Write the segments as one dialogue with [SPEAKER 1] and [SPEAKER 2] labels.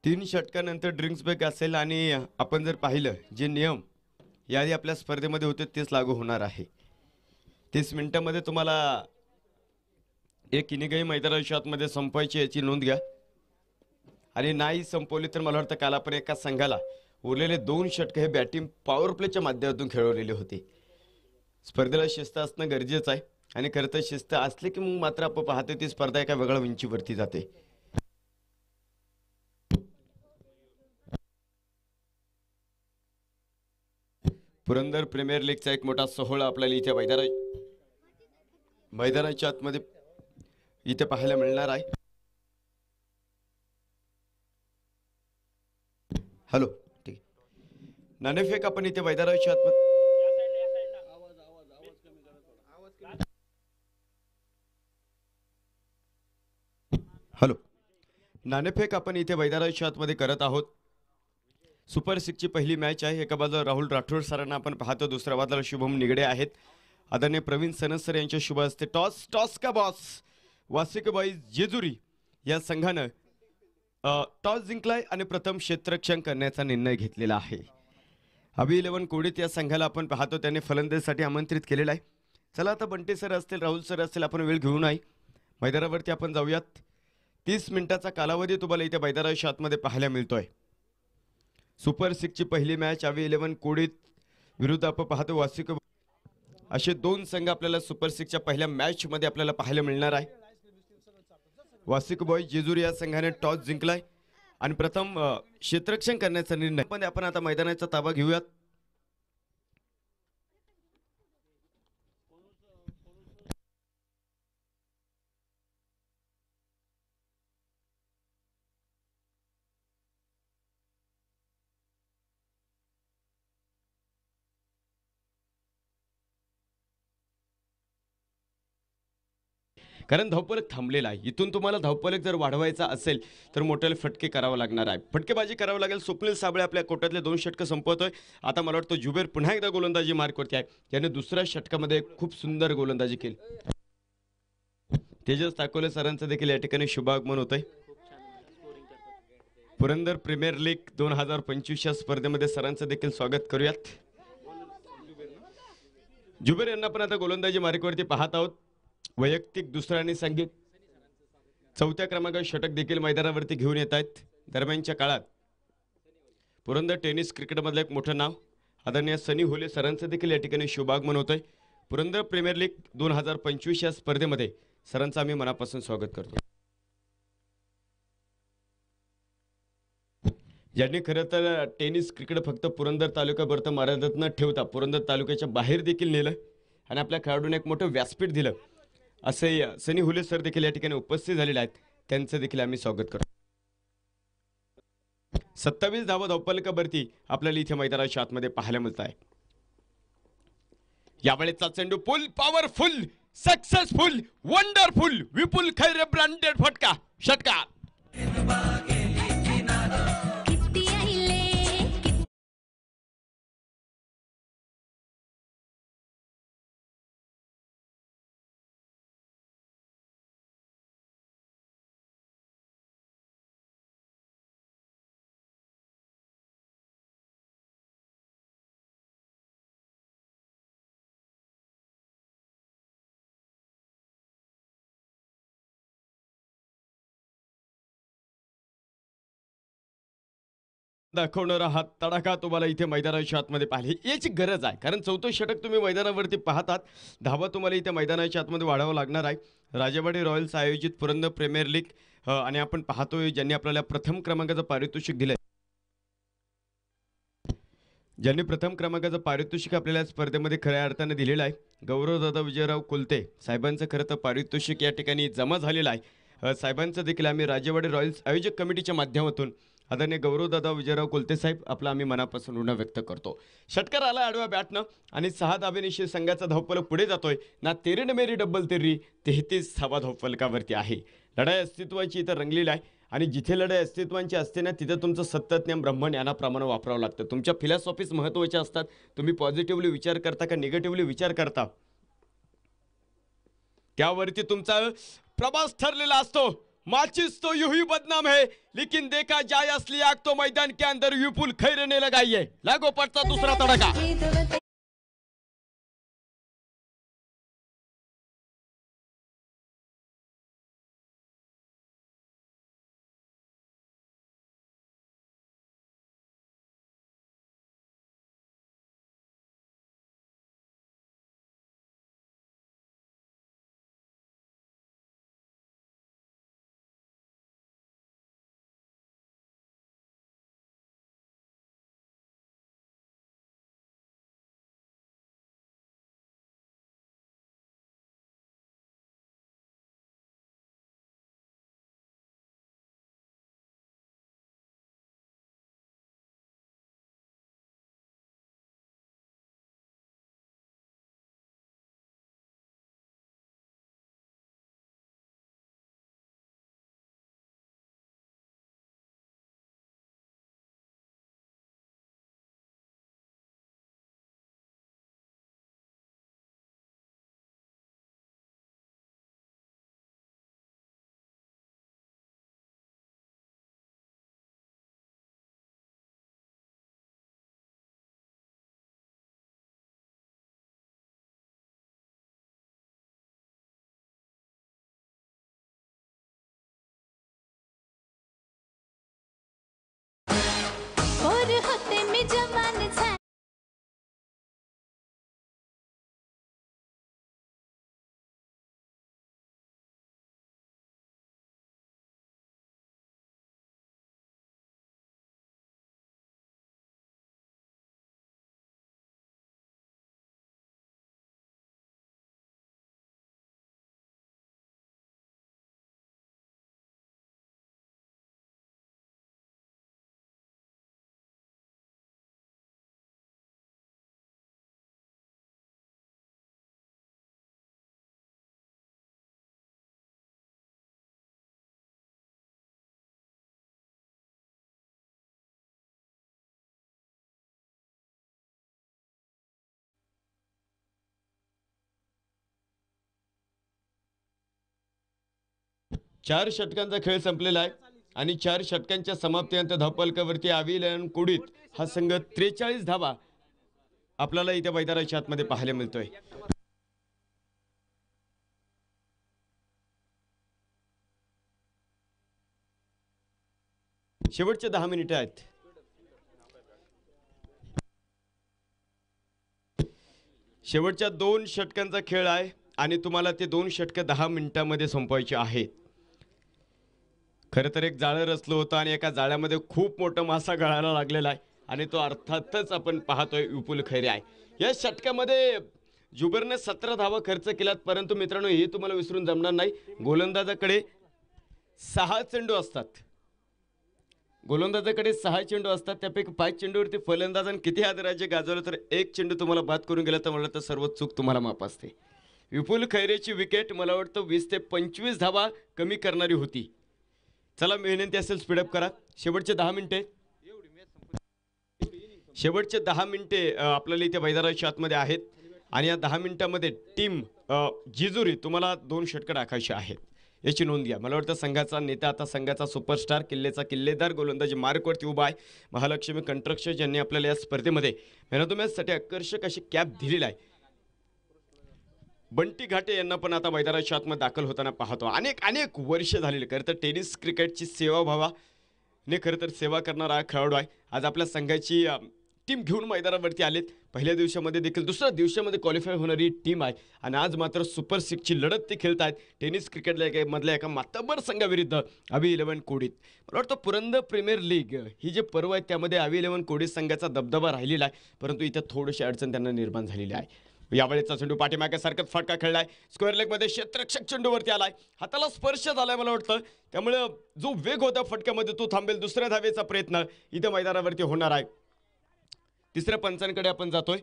[SPEAKER 1] 3 षटकानंतर drinks break असेल आणि आपण जर पाहिलं जे नियम याआधी आपल्या स्पर्धेमध्ये होते तेच लागू होणार आहे. 30 मिनिटांमध्ये तुम्हाला एक इनिंगही मैदानाच्या आतमध्ये संपवायची याची नोंद घ्या. आणि नाही संपवली तर मला वाटतं काल आपण एका संघाला उरलेले 2 षटक हे बॅटिंग पॉवर प्लेच्या माध्यमातून खेळवलेले होते. स्पर्धेला शिस्त असणं गरजेचं आहे आणि खरं तर शिस्त असली की मग मात्र आपण पाहतो ती स्पर्धा एका वेगळ्या उंचीवरती जाते. पुरंदर प्रीमियर लीगचा एक मोठा सोहळा आपल्याला इथे मैदानाच्या आतमध्ये इथे पाहायला मिळणार आहे. हॅलो ठीक नाणेफेक आपण इथे मैदानाच्या आतमध्ये हॅलो नाणेफेक आपण इथे मैदानाच्या आतमध्ये करत आहोत. सुपर 6 ची पहिली मॅच आहे. एका बाजूला राहुल राठोड सरांना आपण पाहतो, दुसऱ्या बाजूला शुभम निगडे आहेत. आदरणीय प्रवीण सनसर यांच्या शुभ हस्ते टॉस का बॉस वासिक बॉईज जेजुरी या संघानं टॉस जिंकलाय आणि प्रथम क्षेत्ररक्षण करण्याचा निर्णय घेतलेला आहे. अभि 11 कोडित या संघाला आपण पाहतो त्याने फलंदाजीसाठी आमंत्रित केलेला आहे. चला आता बंटी सर असतील, राहुल सर असतील, आपण वेळ घेऊ नाही मैदानावरती आपण जाऊयात. 30 मिनिटाचा कालावधी तुम्हाला इथे मैदानाच्या आतमध्ये पाहायला मिळतोय. सुपर 6 ची पहिली मॅच अभि 11 कोडित विरुद्ध आपण पाहतो वासिक. असे 2 संघ आपल्याला सुपर 6 च्या पहिल्या मॅच मध्ये आपल्याला पाहायला मिळणार आहे. वासिक बॉईज जेजुरी या संघाने टॉस जिंकलाय आणि प्रथम क्षेत्ररक्षण करण्याचा निर्णय पण आपण आता मैदानाचा ताबा घेऊयात. कारण धावपलक थांबलेला आहे. इथून तुम्हाला धावपलक जर वाढवायचा असेल तर मोठ्याला फटके करावं लागणार आहे. फटकेबाजी करावं लागेल. स्वप्नील साबळे आपल्या कोट्यातले 2 षटकं संपवतोय. आता मला वाटतं जुबेर पुन्हा एकदा गोलंदाजी मार्कवरती आहे. त्याने दुसऱ्या षटकामध्ये खूप सुंदर गोलंदाजी केली. तेजस ताकोले सरांचं देखील या ठिकाणी शुभागमन होतंय. पुरंदर प्रीमियर लीग 2025 या स्पर्धेमध्ये सरांचं देखील स्वागत करूयात. जुबेर यांना पण आता गोलंदाजी मार्कवरती पाहत आहोत. वैयक्तिक दुसरा आणि संगीत 4थ्या क्रमांकाचे षटक देखील मैदानावरती घेऊन येत आहेत. दरम्यानच्या काळात पुरंदर टेनिस क्रिकेटमधलं एक मोठं नाव आदरणीय सनी होले सरांचं देखील या ठिकाणी शुभागमन होतंय. पुरंदर प्रीमियर लीग 2025 या स्पर्धेमध्ये सरांचं आम्ही मनापासून स्वागत करतो. ज्यांनी खरं तर टेनिस क्रिकेट फक्त पुरंदर तालुक्यापुरतं मर्यादित न ठेवता पुरंदर तालुक्याच्या बाहेर देखील नेलं आणि आपल्या खेळाडूंना एक मोठं व्यासपीठ दिलं असे सनी हुले सर देखील या ठिकाणी उपस्थित झालेले आहेत. त्यांचं देखील आम्ही स्वागत करतो. 27 धावा धावपलकावरती आपल्याला इथे मैदानाच्या आतमध्ये पाहायला मिळत आहे. यावेळेचा चेंडू फुल पॉवरफुल सक्सेसफुल वंडरफुल विपुल खैरे ब्रँडेड फटका षटकार. दाखवणारा हा तडाखा तुम्हाला इथे मैदानाच्या आतमध्ये पाहिले याची गरज आहे. कारण 4थं षटक तुम्ही मैदानावरती पाहतात. धावा तुम्हाला इथे मैदानाच्या आतमध्ये वाढावं लागणार आहे. राजेवाडी रॉयल्स आयोजित पुरंदर प्रीमियर लीग आणि आपण पाहतोय ज्यांनी आपल्याला प्रथम क्रमांकाचं पारितोषिक दिलंय. ज्यांनी प्रथम क्रमांकाचं पारितोषिक आपल्याला स्पर्धेमध्ये खऱ्या अर्थाने दिलेलं आहे. गौरवदादा विजयराव कुलते साहेबांचं खरं तर पारितोषिक या ठिकाणी जमा झालेलं आहे. साहेबांचं देखील आम्ही राजेवाडी रॉयल्स आयोजक कमिटीच्या माध्यमातून आदरणीय गौरवदादा विजयराव कुलते साहेब आपला आम्ही मनापासून ऋण व्यक्त करतो. षटकार आला आडव्या बॅटनं आणि 6 धावेनिशी संघाचा धावफलक पुढे जातोय. ना तेरी न मेरी डब्बल तेरी 33 धावा धावफलकावरती आहे. लढाई अस्तित्वाची इथं रंगलेली आहे आणि जिथे लढाई अस्तित्वाची असते ना तिथे तुमचं सततज्ञान ब्रह्मज्ञानाप्रमाणे वापरावं लागतं. तुमच्या फिलॉसॉफीज महत्त्वाच्या असतात. तुम्ही पॉझिटिव्हली विचार करता का निगेटिव्हली विचार करता त्यावरती तुमचा प्रवास ठरलेला असतो. माचिस तो यूं ही बदनाम है, लेकिन देखा जाए असली आग तो मैदान के अंदर विपुल खैर ने लगाई है। लागो पड़ता दूसरा तड़का। चार षटकांचा खेळ संपलेला आहे आणि चार षटकांच्या समाप्तीनंतर धावफलकावरती अविलन कुडीत हा संघ 43 धावा आपल्याला इथे मैदानाच्या आतमध्ये पाहायला मिळतोय. शेवटचे 10 मिनिटे आहेत. शेवटच्या 2 षटकांचा खेळ आहे आणि तुम्हाला ते 2 षटक 10 मिनिटांमध्ये संपवायचे आहेत. खरं तर एक जाळं रचलं होतं आणि एका जाळ्यामध्ये खूप मोठा मासा गळायला लागलेला आहे आणि तो अर्थातच आपण पाहतोय विपुल खैरे आहे. या षटकामध्ये जुबरने 17 धावा खर्च केल्यात, परंतु मित्रांनो हे तुम्हाला विसरून जमणार नाही, गोलंदाजाकडे 6 चेंडू असतात. गोलंदाजाकडे 6 चेंडू असतात, त्यापैकी 5 चेंडूवरती फलंदाजाने किती आदराचे गाजवलं तर एक चेंडू तुम्हाला बाद करून गेला तर मला तर सर्व चूक तुम्हाला माफ असते. विपुल खैरेची विकेट मला वाटतं 20 ते 25 धावा कमी करणारी होती. चला विनंती असेल स्पीडअप करा. शेवटचे 10 मिनिटे आपल्याला इथे मैदानाच्या आतमध्ये आहेत आणि या 10 मिनिटांमध्ये टीम जिजुरी तुम्हाला 2 षटकं टाकायची आहेत याची नोंद घ्या. मला वाटतं संघाचा नेता आता संघाचा सुपरस्टार किल्लेचा किल्लेदार गोलंदाजी मार्कवरती उभा आहे. महालक्ष्मी कंट्रक्शन ज्यांनी आपल्याला या स्पर्धेमध्ये मॅन ऑफ द मॅचसाठी आकर्षक अशी कॅप दिलेली आहे. बंटी घाटे यांना पण आता मैदानाच्या आतमध्ये दाखल होताना पाहतो. अनेक वर्ष झालेली खरं तर टेनिस क्रिकेटची सेवा भावाने खरं तर सेवा करणारा हा खेळाडू आहे. आज आपल्या संघाची टीम घेऊन मैदानावरती आलेत. पहिल्या दिवसामध्ये देखील दुसऱ्या दिवसामध्ये क्वालिफाय होणारी टीम आहे आणि आज मात्र सुपर 6ची लढत ते खेळत आहेत टेनिस क्रिकेटला मधल्या एका मातब्बर संघाविरुद्ध अवी 11 कोडीत. मला वाटतं पुरंदर प्रीमियर लीग ही जे पर्व आहे त्यामध्ये अवी 11 कोडीत संघाचा दबदबा राहिलेला आहे, परंतु इथं थोडीशी अडचण त्यांना निर्माण झालेली आहे. यावेळेचा चेंडू पाठीमागे सारखंच फटका खेळलाय, स्क्वेअर लेगमध्ये क्षेत्ररक्षक चेंडूवरती आलाय, हाताला स्पर्श झालाय मला वाटतं, त्यामुळे जो वेग होता फटक्यामध्ये तो थांबेल. दुसऱ्या धावेचा प्रयत्न इथे मैदानावरती होणार आहे. तिसऱ्या पंचांकडे आपण जातोय.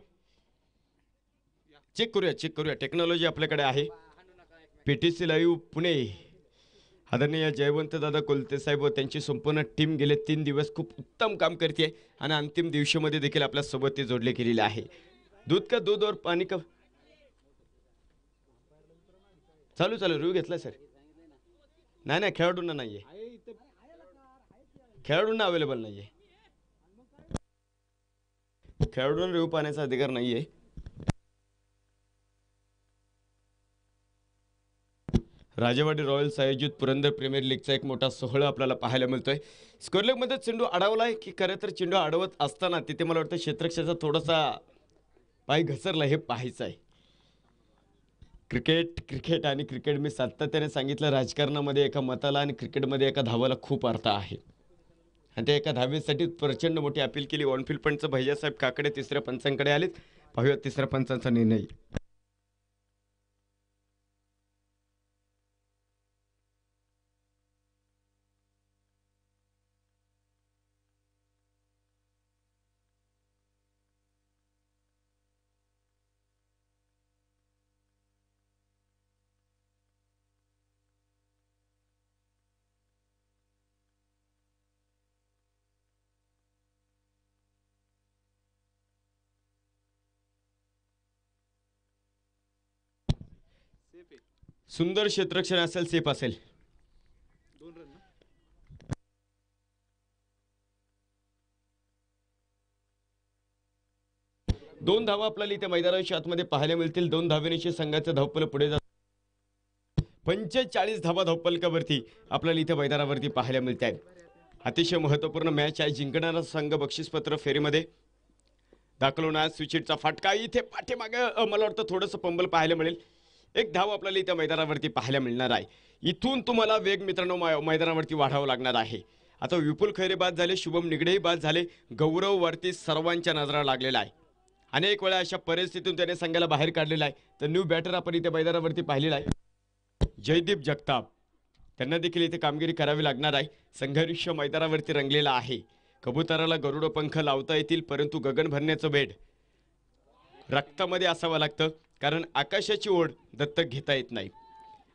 [SPEAKER 1] चेक करूया टेक्नॉलॉजी आपल्याकडे आहे. PTC लाईव्ह पुणे आदरणीय जयवंत दादा कोलते साहेब व त्यांची संपूर्ण टीम गेले 3 दिवस खूप उत्तम काम करते आणि अंतिम दिवसामध्ये देखील आपल्या सोबत ते जोडले गेलेले आहे. दूध का दूध और पाणी का चालू रिव्ह्यू घेतला सर. नाही नाही, खेळाडूंना नाहीये, खेळाडूंना अवेलेबल नाहीये, खेळाडूंना रिव्ह्यू पाहण्याचा अधिकार नाहीये. राजेवाडी रॉयल्स आयोजित पुरंदर प्रीमियर लीगचा एक मोठा सोहळा आपल्याला पाहायला मिळतोय. स्कोरलेगमध्ये चेंडू अडवलाय की खरं तर चेंडू अडवत असताना तिथे मला वाटतं क्षेत्ररक्षकाचा थोडासा पाय घसरला हे पाहायचं आहे. क्रिकेट क्रिकेट आणि क्रिकेट मी सातत्याने सांगितलं, राजकारणामध्ये एका मताला आणि क्रिकेटमध्ये एका धावाला खूप अर्थ आहे. आणि त्या एका धावेसाठी प्रचंड मोठी अपील केली. ऑनफिल्ड पंच भैयासाहेब काकडे तिसऱ्या पंचांकडे आलेत. पाहूया तिसऱ्या पंचांचा निर्णय. सुंदर क्षेत्ररक्षण असेल, सेफ असेल. दोन धावा आपल्याला इथे मैदानाच्या आतमध्ये पाहायला मिळतील. 2 धावेनिशी संघाचं धावपल पुढे जात. 45 धावा धावपलकावरती आपल्याला इथे मैदानावरती पाहायला मिळत आहेत. अतिशय महत्त्वपूर्ण मॅच आहे. जिंकणारा संघ बक्षीसपत्र फेरीमध्ये दाखल होणार. स्विचिटचा फटका इथे पाठीमागे मला वाटतं थोडंसं पंबल पाहायला मिळेल. एक धाव आपल्याला इथे मैदानावरती पाहायला मिळणार आहे. इथून तुम्हाला वेग मित्रांनो मैदानावरती वाढावं लागणार आहे. आता विपुल खैरे बाद झाले, शुभम निगडेही बाद झाले. गौरववरती सर्वांच्या नजरा लागलेला आहे. अनेक वेळा अशा परिस्थितीतून त्याने संघाला बाहेर काढलेला आहे. तर न्यू बॅटर आपण इथे मैदानावरती पाहिलेला आहे, जयदीप जगताप. त्यांना देखील इथे कामगिरी करावी लागणार आहे. संघर्ष मैदानावरती रंगलेला आहे. कबुतराला गरुड पंख लावता येतील, परंतु गगन भरण्याचं बेड रक्तामध्ये असावं लागतं. कारण आकाशाची ओढ दत्तक घेता येत नाही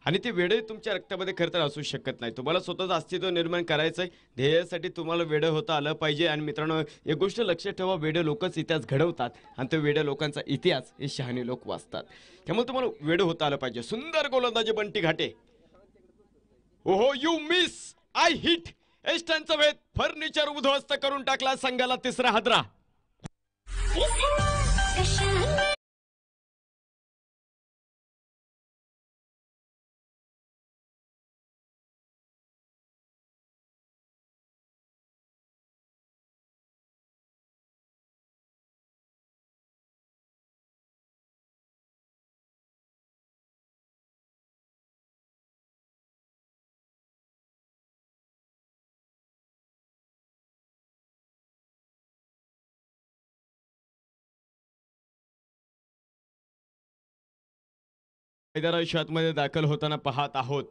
[SPEAKER 1] आणि ते वेडे तुमच्या रक्तामध्ये खरं तर असू शकत नाही. तुम्हाला स्वतःचं अस्तित्व निर्माण करायचं आहे. ध्येयासाठी तुम्हाला वेडं होता आलं पाहिजे. आणि मित्रांनो, एक गोष्ट लक्षात ठेवा, वेडे लोकच इतिहास घडवतात आणि ते वेड्या लोकांचा इतिहास हे शहाणे लोक वाचतात. त्यामुळे तुम्हाला वेडं होता आलं पाहिजे. सुंदर गोलंदाजी बंटी घाटे. ओहो, यू मिस, आय हिट. एस्टनचा वेध फर्निचर उद्ध्वस्त करून टाकला. संघाला तिसरा हादरा. मैदानाच्या आतमध्ये दाखल होताना पाहत आहोत.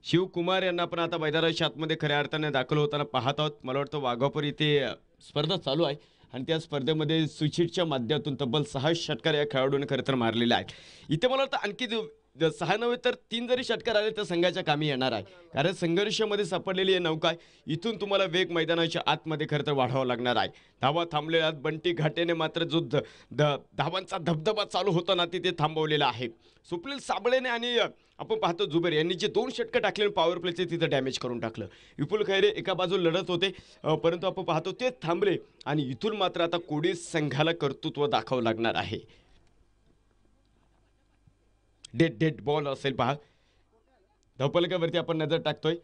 [SPEAKER 1] शिवकुमार यांना पण आता मैदानाच्या आतमध्ये खऱ्या अर्थाने दाखल होताना पाहत आहोत. मला वाटतं वाघापूर इथे स्पर्धा चालू आहे आणि त्या स्पर्धेमध्ये सुचिटच्या माध्यमातून तब्बल 6 षटकार या खेळाडूने खरं तर मारलेले आहेत. इथे मला वाटतं आणखी 6 नव्हे तर 3 जरी षटकार आले तर संघाच्या कामी येणार आहे. कारण संघर्षामध्ये सापडलेली ही नौका आहे. इथून तुम्हाला वेग मैदानाच्या आतमध्ये खरं तर वाढावा लागणार आहे. धावा थांबलेल्या बंटी घाटेने मात्र जो धावांचा धबधबा चालू होता ना तिथे थांबवलेला आहे. सुनील साबळेने आणि आपण पाहतो जुबेर यांनी जे 2 षटकं टाकले पॉवर प्लेचे तिथे डॅमेज करून टाकलं. विपुल खैरे एका बाजूला लढत होते, परंतु आपण पाहतो ते थांबले आणि इथून मात्र आता कोडी संघाला कर्तृत्व दाखवावं लागणार आहे. डेड बॉल असेल पहा. धावपलकावरती आपण नजर टाकतोय.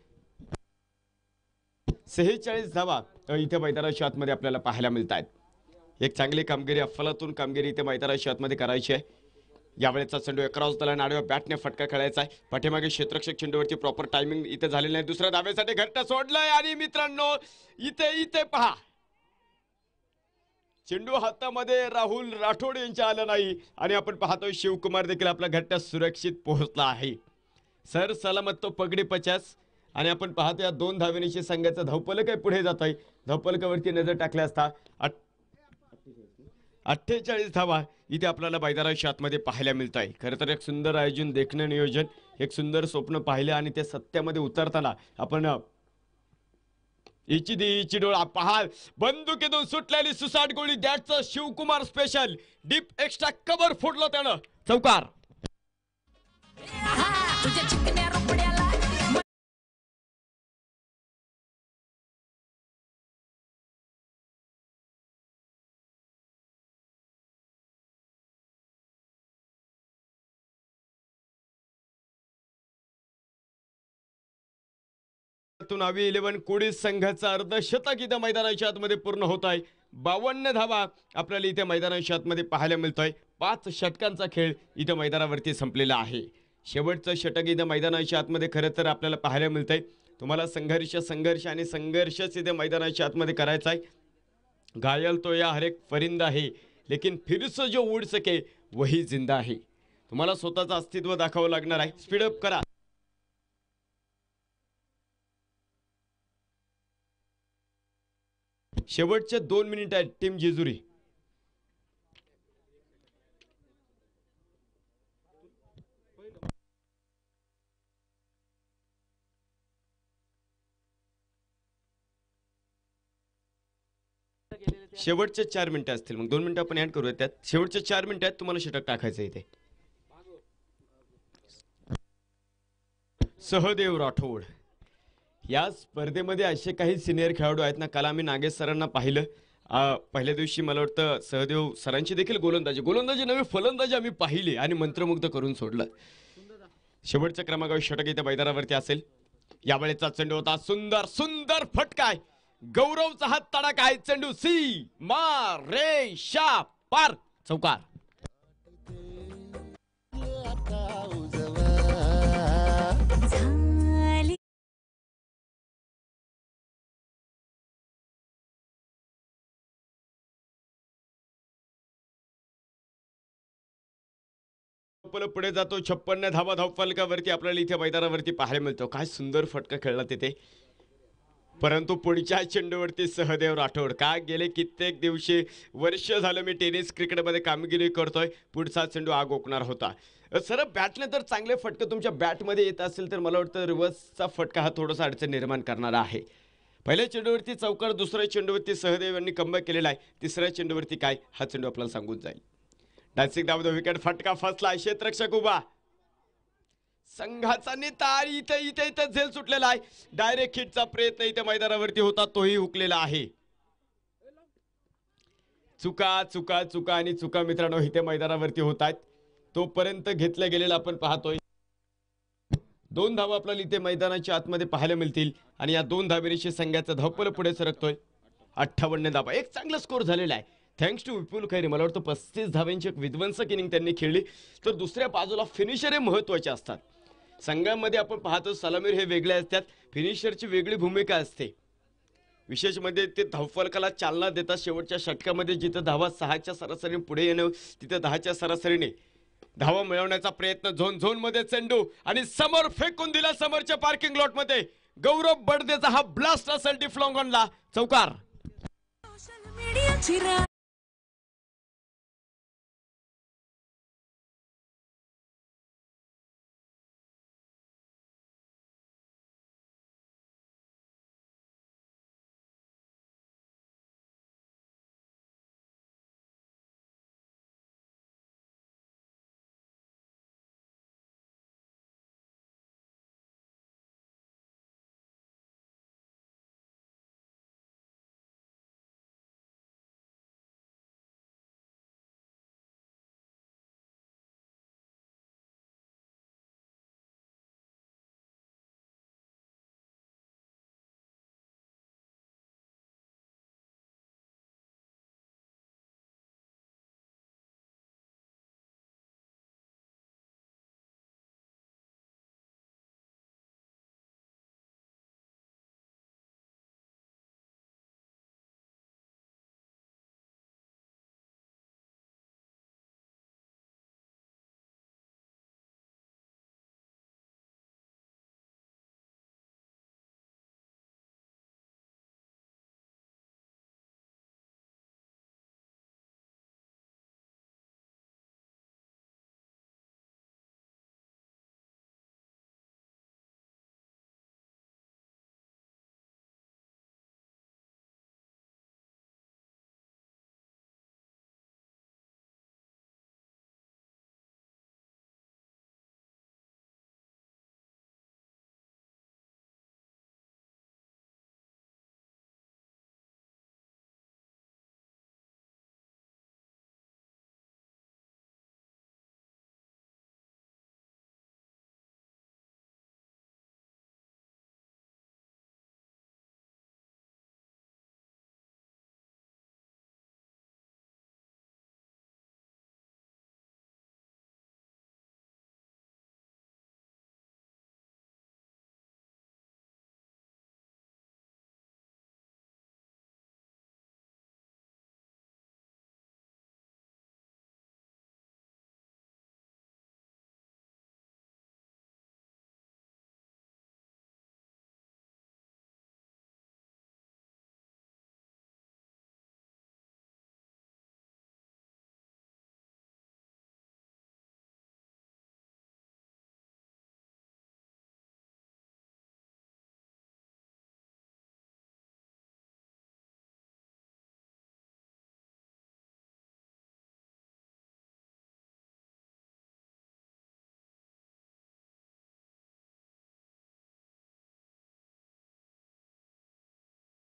[SPEAKER 1] 46 धावा इथे मैदानाच्या आतमध्ये आपल्याला पाहायला मिळत आहेत. एक चांगली कामगिरी, अफलातून कामगिरी इथे मैदानाच्या आतमध्ये करायची आहे. यावेळेचा चेंडू क्रॉस दलान आडव्या बॅटने फटका खेळायचा आहे. पाठीमागे क्षेत्ररक्षक चेंडूवरती प्रॉपर टायमिंग इथे झालेलं नाही. दुसऱ्या धावेसाठी घट्ट सोडलाय आणि मित्रांनो इथे पहा, चेंडू हातामध्ये राहुल राठोड यांच्या आलं नाही आणि आपण पाहतोय शिवकुमार देखील आपला घट्ट सुरक्षित पोहोचला आहे. सर सलामत तो पगडी 50 आणि आपण पाहतो या 2 धावेनिशी संघाचं धावपलक आहे पुढे जात आहे. धावपलकावरती नजर टाकल्या असता 48 धावा इथे आपल्याला मैदानाच्या आतमध्ये पाहायला मिळत आहे. खरं तर एक सुंदर आयोजन, देखणं नियोजन, एक सुंदर स्वप्न पाहिलं आणि ते सत्यामध्ये उतरताना आपण इची दी इची डोळा पहा बंदुकीतून सुटलेली सुसाट गोळी दॅटचं Shivkumar special deep extra cover फोडलं त्यानं चौकार.
[SPEAKER 2] तुझ्या चिकन्या रुपड्याला
[SPEAKER 1] नावी 11 कोडीस संघाचा अर्धशतक इथं मैदानाच्या आतमध्ये पूर्ण होत आहे. 52 धावा आपल्याला इथे मैदानाच्या आतमध्ये पाहायला मिळतोय. 5 षटकांचा खेळ इथं मैदानावरती संपलेला आहे. शेवटचं षटक इथं मैदानाच्या आतमध्ये खरं तर आपल्याला पाहायला मिळतंय. तुम्हाला संघर्ष आणि संघर्षच इथे मैदानाच्या आतमध्ये करायचा आहे. घायल तो या हर एक परिंदा है लेकिन फिर से जो उड़ सके वही जिंदा है. तुम्हाला स्वतःचं अस्तित्व दाखवावं लागणार आहे. स्पीडअप करा. शेवटचे 2 मिनिट आहेत टीम जेजुरी. शेवटचे 4 मिनिटं असतील मग 2 मिनिटं आपण ऍड करूया त्यात. शेवटचे 4 मिनिटं आहेत तुम्हाला षटक टाकायचं इथे. सहदेव राठोड या स्पर्धेमध्ये असे काही सिनियर खेळाडू आहेत ना. काल आम्ही नागेश सरांना पाहिलं. पहिल्या दिवशी मला वाटतं सहदेव सरांची देखील गोलंदाजी नवी फलंदाजी आम्ही पाहिली आणि मंत्रमुग्ध करून सोडलं. शेवटच्या क्रमांकावर षटक इथे मैदानावरती असेल. यावेळेचा चेंडू होता सुंदर सुंदर फटकाय. गौरवचा हात तडाखा आहे. चेंडू सी मार रे शा पार चौकार.
[SPEAKER 2] झाली
[SPEAKER 1] पुढे जातो. 56 धावा धावफलकावरती आपल्याला इथे मैदानावरती पाहायला मिळतो. काय सुंदर फटका खेळला तिथे. परंतु पुढच्या चेंडूवरती सहदेव राठोड का गेले कित्येक दिवशी वर्ष झालं मी टेनिस क्रिकेटमध्ये कामगिरी करतोय. पुढचा चेंडू आग ओकणार होता. सर बॅटने तर चांगले फटके तुमच्या बॅटमध्ये येत असेल तर मला वाटतं रिव्हर्सचा फटका हा थोडासा अडचण निर्माण करणारा आहे. पहिल्या चेंडूवरती चौकार, दुसऱ्या चेंडूवरती सहदेव यांनी कमबॅक केलेला आहे. तिसऱ्या चेंडूवरती काय हा चेंडू आपल्याला सांगून जाईल. डान्सिंग डाव द विकेट फटका फसला. क्षेत्ररक्षक उभा. संघाचा नेता इथे इथे इथे झेल सुटलेला आहे. डायरेक्ट हिटचा प्रयत्न इथे मैदानावरती होता तोही हुकलेला आहे. चुका चुका चुका आणि चुका मित्रांनो इथे मैदानावरती होत आहेत. तोपर्यंत घेतलं गेलेलं आपण पाहतोय. 2 धावा आपल्याला इथे मैदानाच्या आतमध्ये पाहायला मिळतील आणि या 2 धावेनिशी संघाचा धावपळ पुढे सरकतोय. 58 धावा एक चांगला स्कोर झालेला आहे. थँक्स टू विपुल खैरे. मला वाटतं 35 धाव्यांची एक विध्वंसक इनिंग त्यांनी खेळली. तर दुसऱ्या बाजूला फिनिशर हे महत्त्वाचे असतात. संघामध्ये आपण पाहतो सलामीर हे वेगळे असतात. फिनिशरची वेगळी भूमिका असते. विशेष म्हणजे ते धावफलकाला चालना देतात. शेवटच्या षटकामध्ये जिथं धावा 6च्या सरासरीने पुढे येणं तिथं 10च्या सरासरीने धावा मिळवण्याचा प्रयत्न. झोन मध्ये चेंडू आणि समोर फेकून दिला समोरच्या पार्किंग लॉट मध्ये. गौरव बडदेचा हा ब्लास्ट असेल डिफ्लॉंगॉनला चौकार.
[SPEAKER 2] सोशल मीडियाची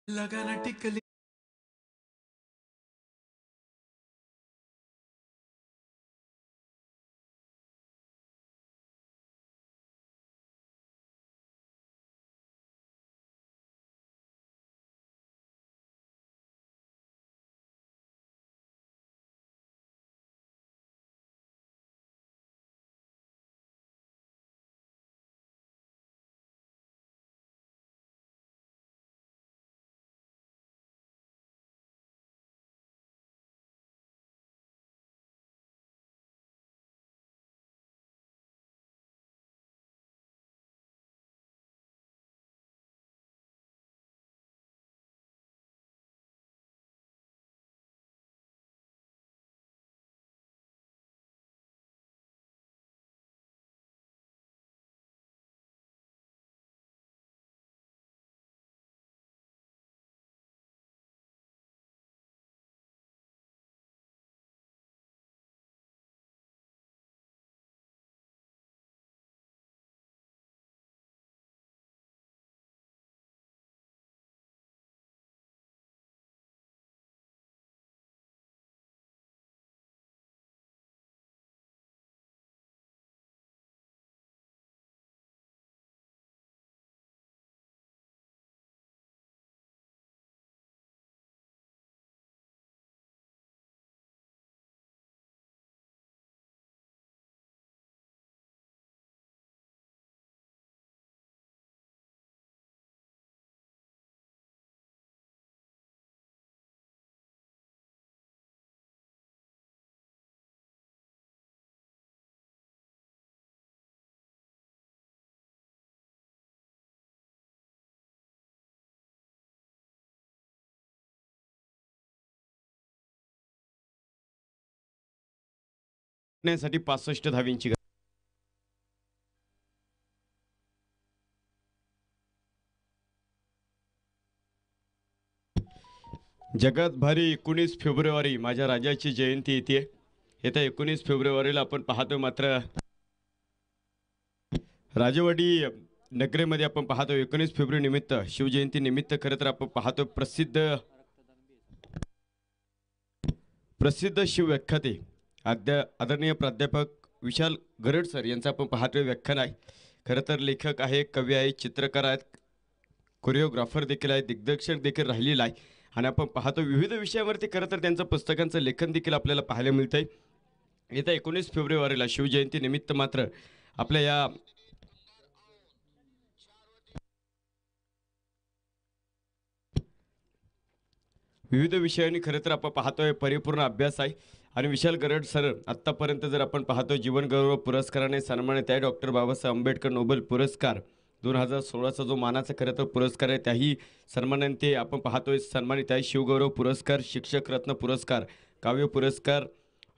[SPEAKER 3] लगाना टिकली
[SPEAKER 1] साठी 65 धावींची जगात भारी 19 फेब्रुवारी माझ्या राजाची जयंती येते. येत्या 19 फेब्रुवारीला आपण पाहतो मात्र राजवाडी नगरेमध्ये आपण पाहतो 19 फेब्रुवारी निमित्त शिवजयंती निमित्त खरं तर आपण पाहतो प्रसिद्ध शिवव्याख्याते आदरणीय प्राध्यापक विशाल गरड सर यांचं आपण पाहतो व्याख्यान आहे. खरं तर लेखक आहे, कवी आहे, चित्रकार आहेत, कोरिओग्राफर देखील आहे, दिग्दर्शक देखील राहिलेला आहे आणि आपण पाहतो विविध विषयावरती खरं तर त्यांचं पुस्तकांचं लेखन देखील आपल्याला पाहायला मिळतंय. येत्या 19 फेब्रुवारीला शिवजयंती निमित्त मात्र आपल्या या विविध विषयांनी खरं तर आपण पाहतोय परिपूर्ण अभ्यास आहे आणि विशाल गरड सर आत्तापर्यंत जर आपण पाहतो जीवन गौरव पुरस्काराने सन्मानित आहे. डॉक्टर बाबासाहेब आंबेडकर नोबेल पुरस्कार 2016चा जो मानाचा खरं तर पुरस्कार आहे त्याही सन्मानाने ते आपण पाहतोय सन्मानित आहे. शिवगौरव पुरस्कार, शिक्षक रत्न पुरस्कार, काव्य पुरस्कार,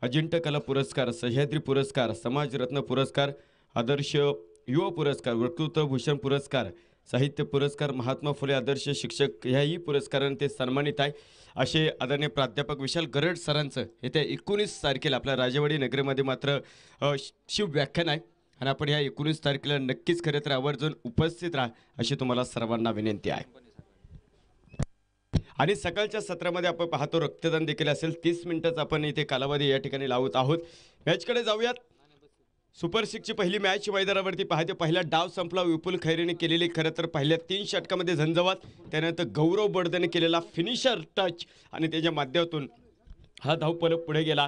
[SPEAKER 1] अजिंठ्य कला पुरस्कार, सह्याद्री पुरस्कार, समाजरत्न पुरस्कार, आदर्श युवा पुरस्कार, वक्तृत्व भूषण पुरस्कार, साहित्य पुरस्कार, महात्मा फुले आदर्श शिक्षक ह्याही पुरस्कारांनी ते सन्मानित आहे. असे आदरणीय प्राध्यापक विशाल गरड सरांचं येत्या 19 तारखेला आपल्या राजवाडी नगरीमध्ये मात्र शिव व्याख्यान आहे आणि आपण ह्या 19 तारखेला नक्कीच खरं तर आवर्जून उपस्थित राहा अशी तुम्हाला सर्वांना विनंती आहे. आणि सकाळच्या सत्रामध्ये आपण पाहतो रक्तदान देखील असेल. 30 मिनिटाचा आपण इथे कालावधी या ठिकाणी लावत आहोत. मॅचकडे जाऊयात. सुपर सिक्सची पहिली मॅच मैदानावरती पाहते. पहिला डाव संपला. विपुल खैरेने केलेली खरं तर पहिल्या 3 षटकामध्ये झंझावात, त्यानंतर गौरव बडदने केलेला फिनिशर टच आणि त्याच्या माध्यमातून हा धावफलक पुढे गेला.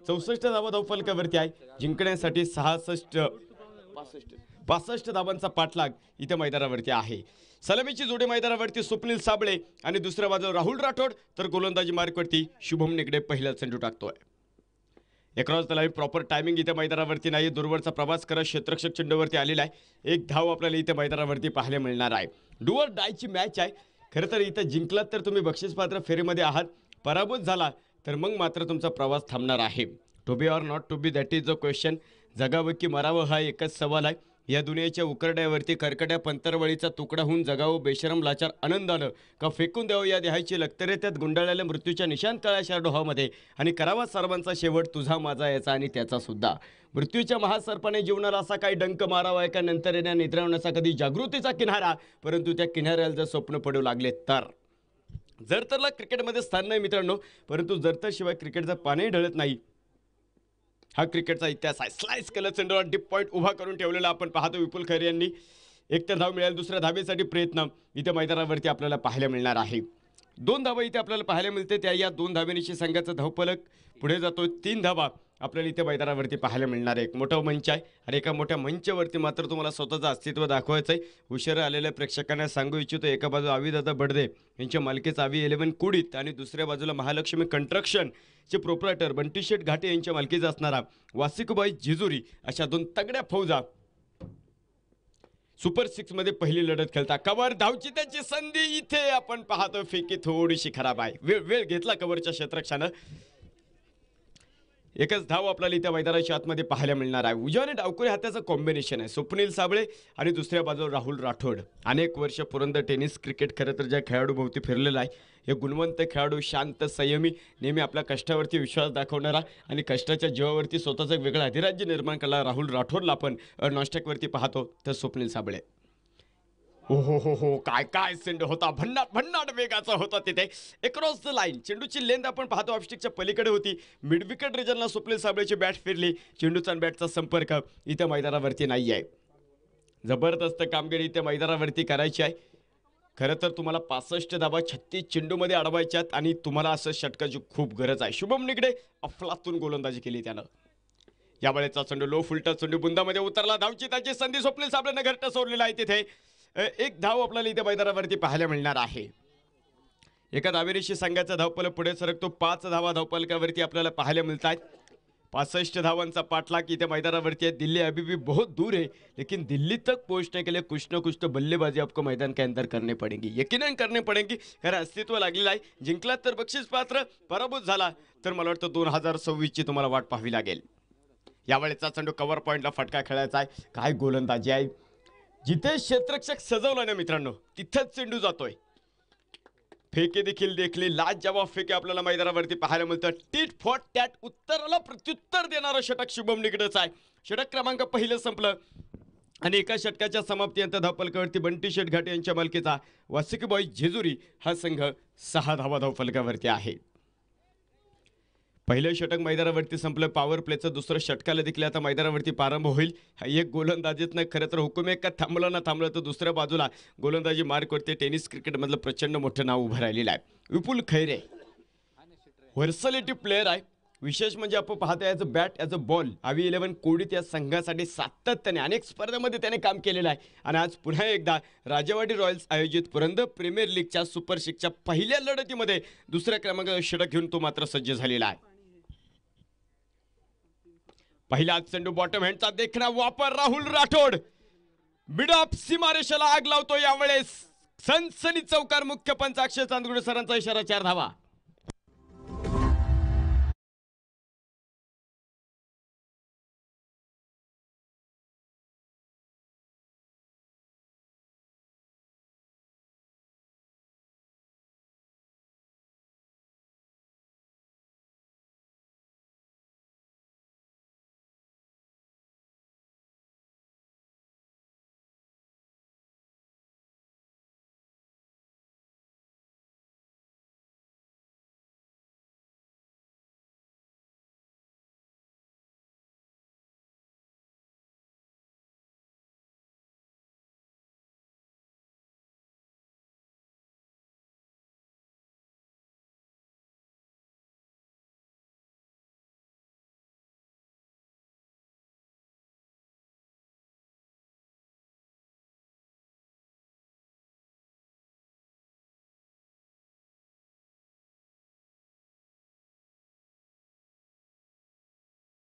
[SPEAKER 1] 64 धावा धावफलकावरती आहे. जिंकण्यासाठी 65 धावांचा पाठलाग इथे मैदानावरती आहे. सलामीची जोडी मैदानावरती स्वप्नील साबळे आणि दुसऱ्या बाजूला राहुल राठोड, तर गोलंदाजी मार्कवरती शुभम निगडे पहिला चेंडू टाकतोय. Across the line proper timing इथे मैदानावरती नाही. दूरवरचा प्रवास करत क्षेत्ररक्षक चेंडूवरती आलेला आहे. एक धाव आपल्याला इथे मैदानावरती पाहायला मिळणार आहे. डू ऑर डायची मॅच आहे. खरं तर इथं जिंकलात तर तुम्ही बक्षीसपात्र फेरीमध्ये आहात, पराभूत झाला तर मग मात्र तुमचा प्रवास थांबणार आहे. To be or not to be that is the question. जगावं की मरावं हा एकच सवाल आहे. या दुनियेच्या उकरड्यावरती करकट्या पंतरवळीचा तुकडा होऊन जगावं बेशरम लाचार आनंदानं का फेकून द्यावं या देहाची लक्तरे त्यात गुंडाळलेल्या मृत्यूच्या निशाण काळ्या डोहामध्ये आणि करावा सर्वांचा शेवट तुझा माझा याचा आणि त्याचा सुद्धा. मृत्यूच्या महासर्पाने जीवनाला असा काही डंक मारावा आहे का नंतर येण्या निद्रावण्याचा कधी जागृतीचा किनारा, परंतु त्या किनाऱ्याला जर स्वप्न पडू लागले तर जरतरला क्रिकेटमध्ये स्थान नाही मित्रांनो, परंतु जरतर शिवाय क्रिकेटचा पानही ढळत नाही. हा क्रिकेटचा इतिहास आहे. स्लाइस केलं चेंडूला डीप पॉईंट उभा करून ठेवलेला आपण पाहतो. विपुल खैरे यांनी एक तर धाव मिळेल, दुसऱ्या धाबेसाठी प्रयत्न इथे मैदानावरती आपल्याला पाहायला मिळणार आहे. 2 धावा इथे आपल्याला पाहायला मिळते. त्या या 2 धाब्यांची संघाचा धावफलक पुढे जातो. 3 धावा आपल्याला इथे मैदानावरती पाहायला मिळणार आहे. एक मोठा मंच आहे आणि एका मोठ्या मंचावरती मात्र तुम्हाला स्वतःचं अस्तित्व दाखवायचं आहे. उशिरा आलेल्या प्रेक्षकांना सांगू इच्छितो, एका बाजू आविदादा बडदे यांच्या मालकीचा आवी 11 कुडीत आणि दुसऱ्या बाजूला महालक्ष्मी कंस्ट्रक्शनचे प्रोप्रायटर बंटीशेठ घाटे यांच्या मालकीचा असणारा वासिकुबाई जेजुरी अशा 2 तगड्या फौजा सुपर 6 मध्ये पहिली लढत खेळता. कव्हर धावची त्याची संधी इथे आपण पाहतो. फेकी थोडीशी खराब आहे. वेळ घेतला कव्हरच्या क्षेत्ररक्षानं. एकच धाव आपल्याला इथे मैदानाच्या आतमध्ये पाहायला मिळणार आहे. उजव्याने डावकुरे हाताचं कॉम्बिनेशन आहे. स्वप्नील साबळे आणि दुसऱ्या बाजूला राहुल राठोड. अनेक वर्ष पुरंदर टेनिस क्रिकेट खरं तर ज्या खेळाडूभोवती फिरलेला आहे. हे गुणवंत खेळाडू, शांत, संयमी, नेहमी आपल्या कष्टावरती विश्वास दाखवणारा आणि कष्टाच्या जीवावरती स्वतःचं वेगळं अधिराज्य निर्माण करणारा राहुल राठोडला आपण नॉनस्टॅकवरती पाहतो. तर स्वप्नील साबळे हो हो हो हो, काय काय चेंडू होता. भन्नाट भन्नाट वेगाचा होता तिथे. अक्रॉस द लाईन चेंडूची लेंथ आपण पाहतो ऑफस्टिकच्या पलीकडे होती. मिड विकेट रिजनला स्वप्नील साबळेची बॅट फिरली. चेंडूचा आणि बॅटचा संपर्क इथे मैदानावरती नाही आहे. जबरदस्त कामगिरी इथे मैदानावरती करायची आहे. खरं तर तुम्हाला 65 धावा 36 चेंडूमध्ये अडवायच्यात आणि तुम्हाला असं षटकाची खूप गरज आहे. शुभम निगडे अफलातून गोलंदाजी केली त्यानं. या वेळेचा चेंडू लो फुलटा चेंडू बुंदामध्ये उतरला. धावची त्याची संधी स्वप्नील साबळेनं घरटं सोडलेला आहे. तिथे एक धाव आपल्याला इथे मैदानावरती पाहायला मिळणार आहे. एका धावेनिशी संघाचा धावफलक पुढे सरकतो. 5 धावा धावफलकावरती आपल्याला पाहायला मिळत आहेत. 65 धावांचा पाठलाग इथे मैदानावरती आहे. दिल्ली अभी भी बहुत दूर है, लेकिन दिल्ली तक पहुंचने के लिए कुछ न कुछ तो बल्लेबाजी आपको मैदान के अंदर करने पड़ेगी, यकीनन करने पड़ेगी. कारण अस्तित्व लागलेलं आहे. जिंकला तर बक्षीस पात्र, पराभूत झाला तर मला वाटतं 2026 ची तुम्हाला वाट पाहावी लागेल. यावेळेचा चेंडू कव्हर पॉईंटला फटका खेळायचा आहे. काय गोलंदाजी आहे. जिथे क्षेत्ररक्षक सजवला ना मित्रांनो, तिथंच चेंडू जातोय. फेके देखील देखली लाजवाब फेके आपल्याला मैदानावरती पाहायला मिळतं. टीट फॉट टॅट उत्तराला प्रत्युत्तर देणारं षटक शुभम निगडेचं आहे. षटक क्रमांक पहिलं संपलं आणि एका षटकाच्या समाप्तीनंतर धावफलकावरती बंटीशेठ घाटे यांच्या मालकीचा वासिकुबाई जेजुरी हा संघ 6 धावा धावफलकावरती आहे. पहिलं षटक मैदानावरती संपलं. पॉवर प्लेचं दुसरं षटकाला देखील आता मैदानावरती प्रारंभ होईल. एक गोलंदाजीतनं खरं तर हुकूम एक का थांबलं ना थांबलं तर दुसऱ्या बाजूला गोलंदाजी मार्क करते. टेनिस क्रिकेटमधलं प्रचंड मोठं नाव उभं राहिलेलं आहे. विपुल खैरे व्हर्सॅलिटी प्लेअर आहे. विशेष म्हणजे आपण पाहतो as a bat as a ball आवी 11 कोडीत या संघासाठी सातत्याने अनेक स्पर्धेमध्ये त्याने काम केलेलं आहे. आणि आज पुन्हा एकदा राजेवाडी रॉयल्स आयोजित पुरंदर प्रीमियर लीगच्या सुपर 6च्या पहिल्या लढतीमध्ये दुसऱ्या क्रमांकाचं षटक घेऊन तो मात्र सज्ज झालेला आहे. पहिला चेंडू बॉटम हँडचा देखणा वापर. राहुल राठोड मिड ऑफ सीमारेषेला आग लावतो. यावेळेस सनसनी चौकार. मुख्य पंच अक्षय चांदगुडे सरांचा इशारा. 4 धावा.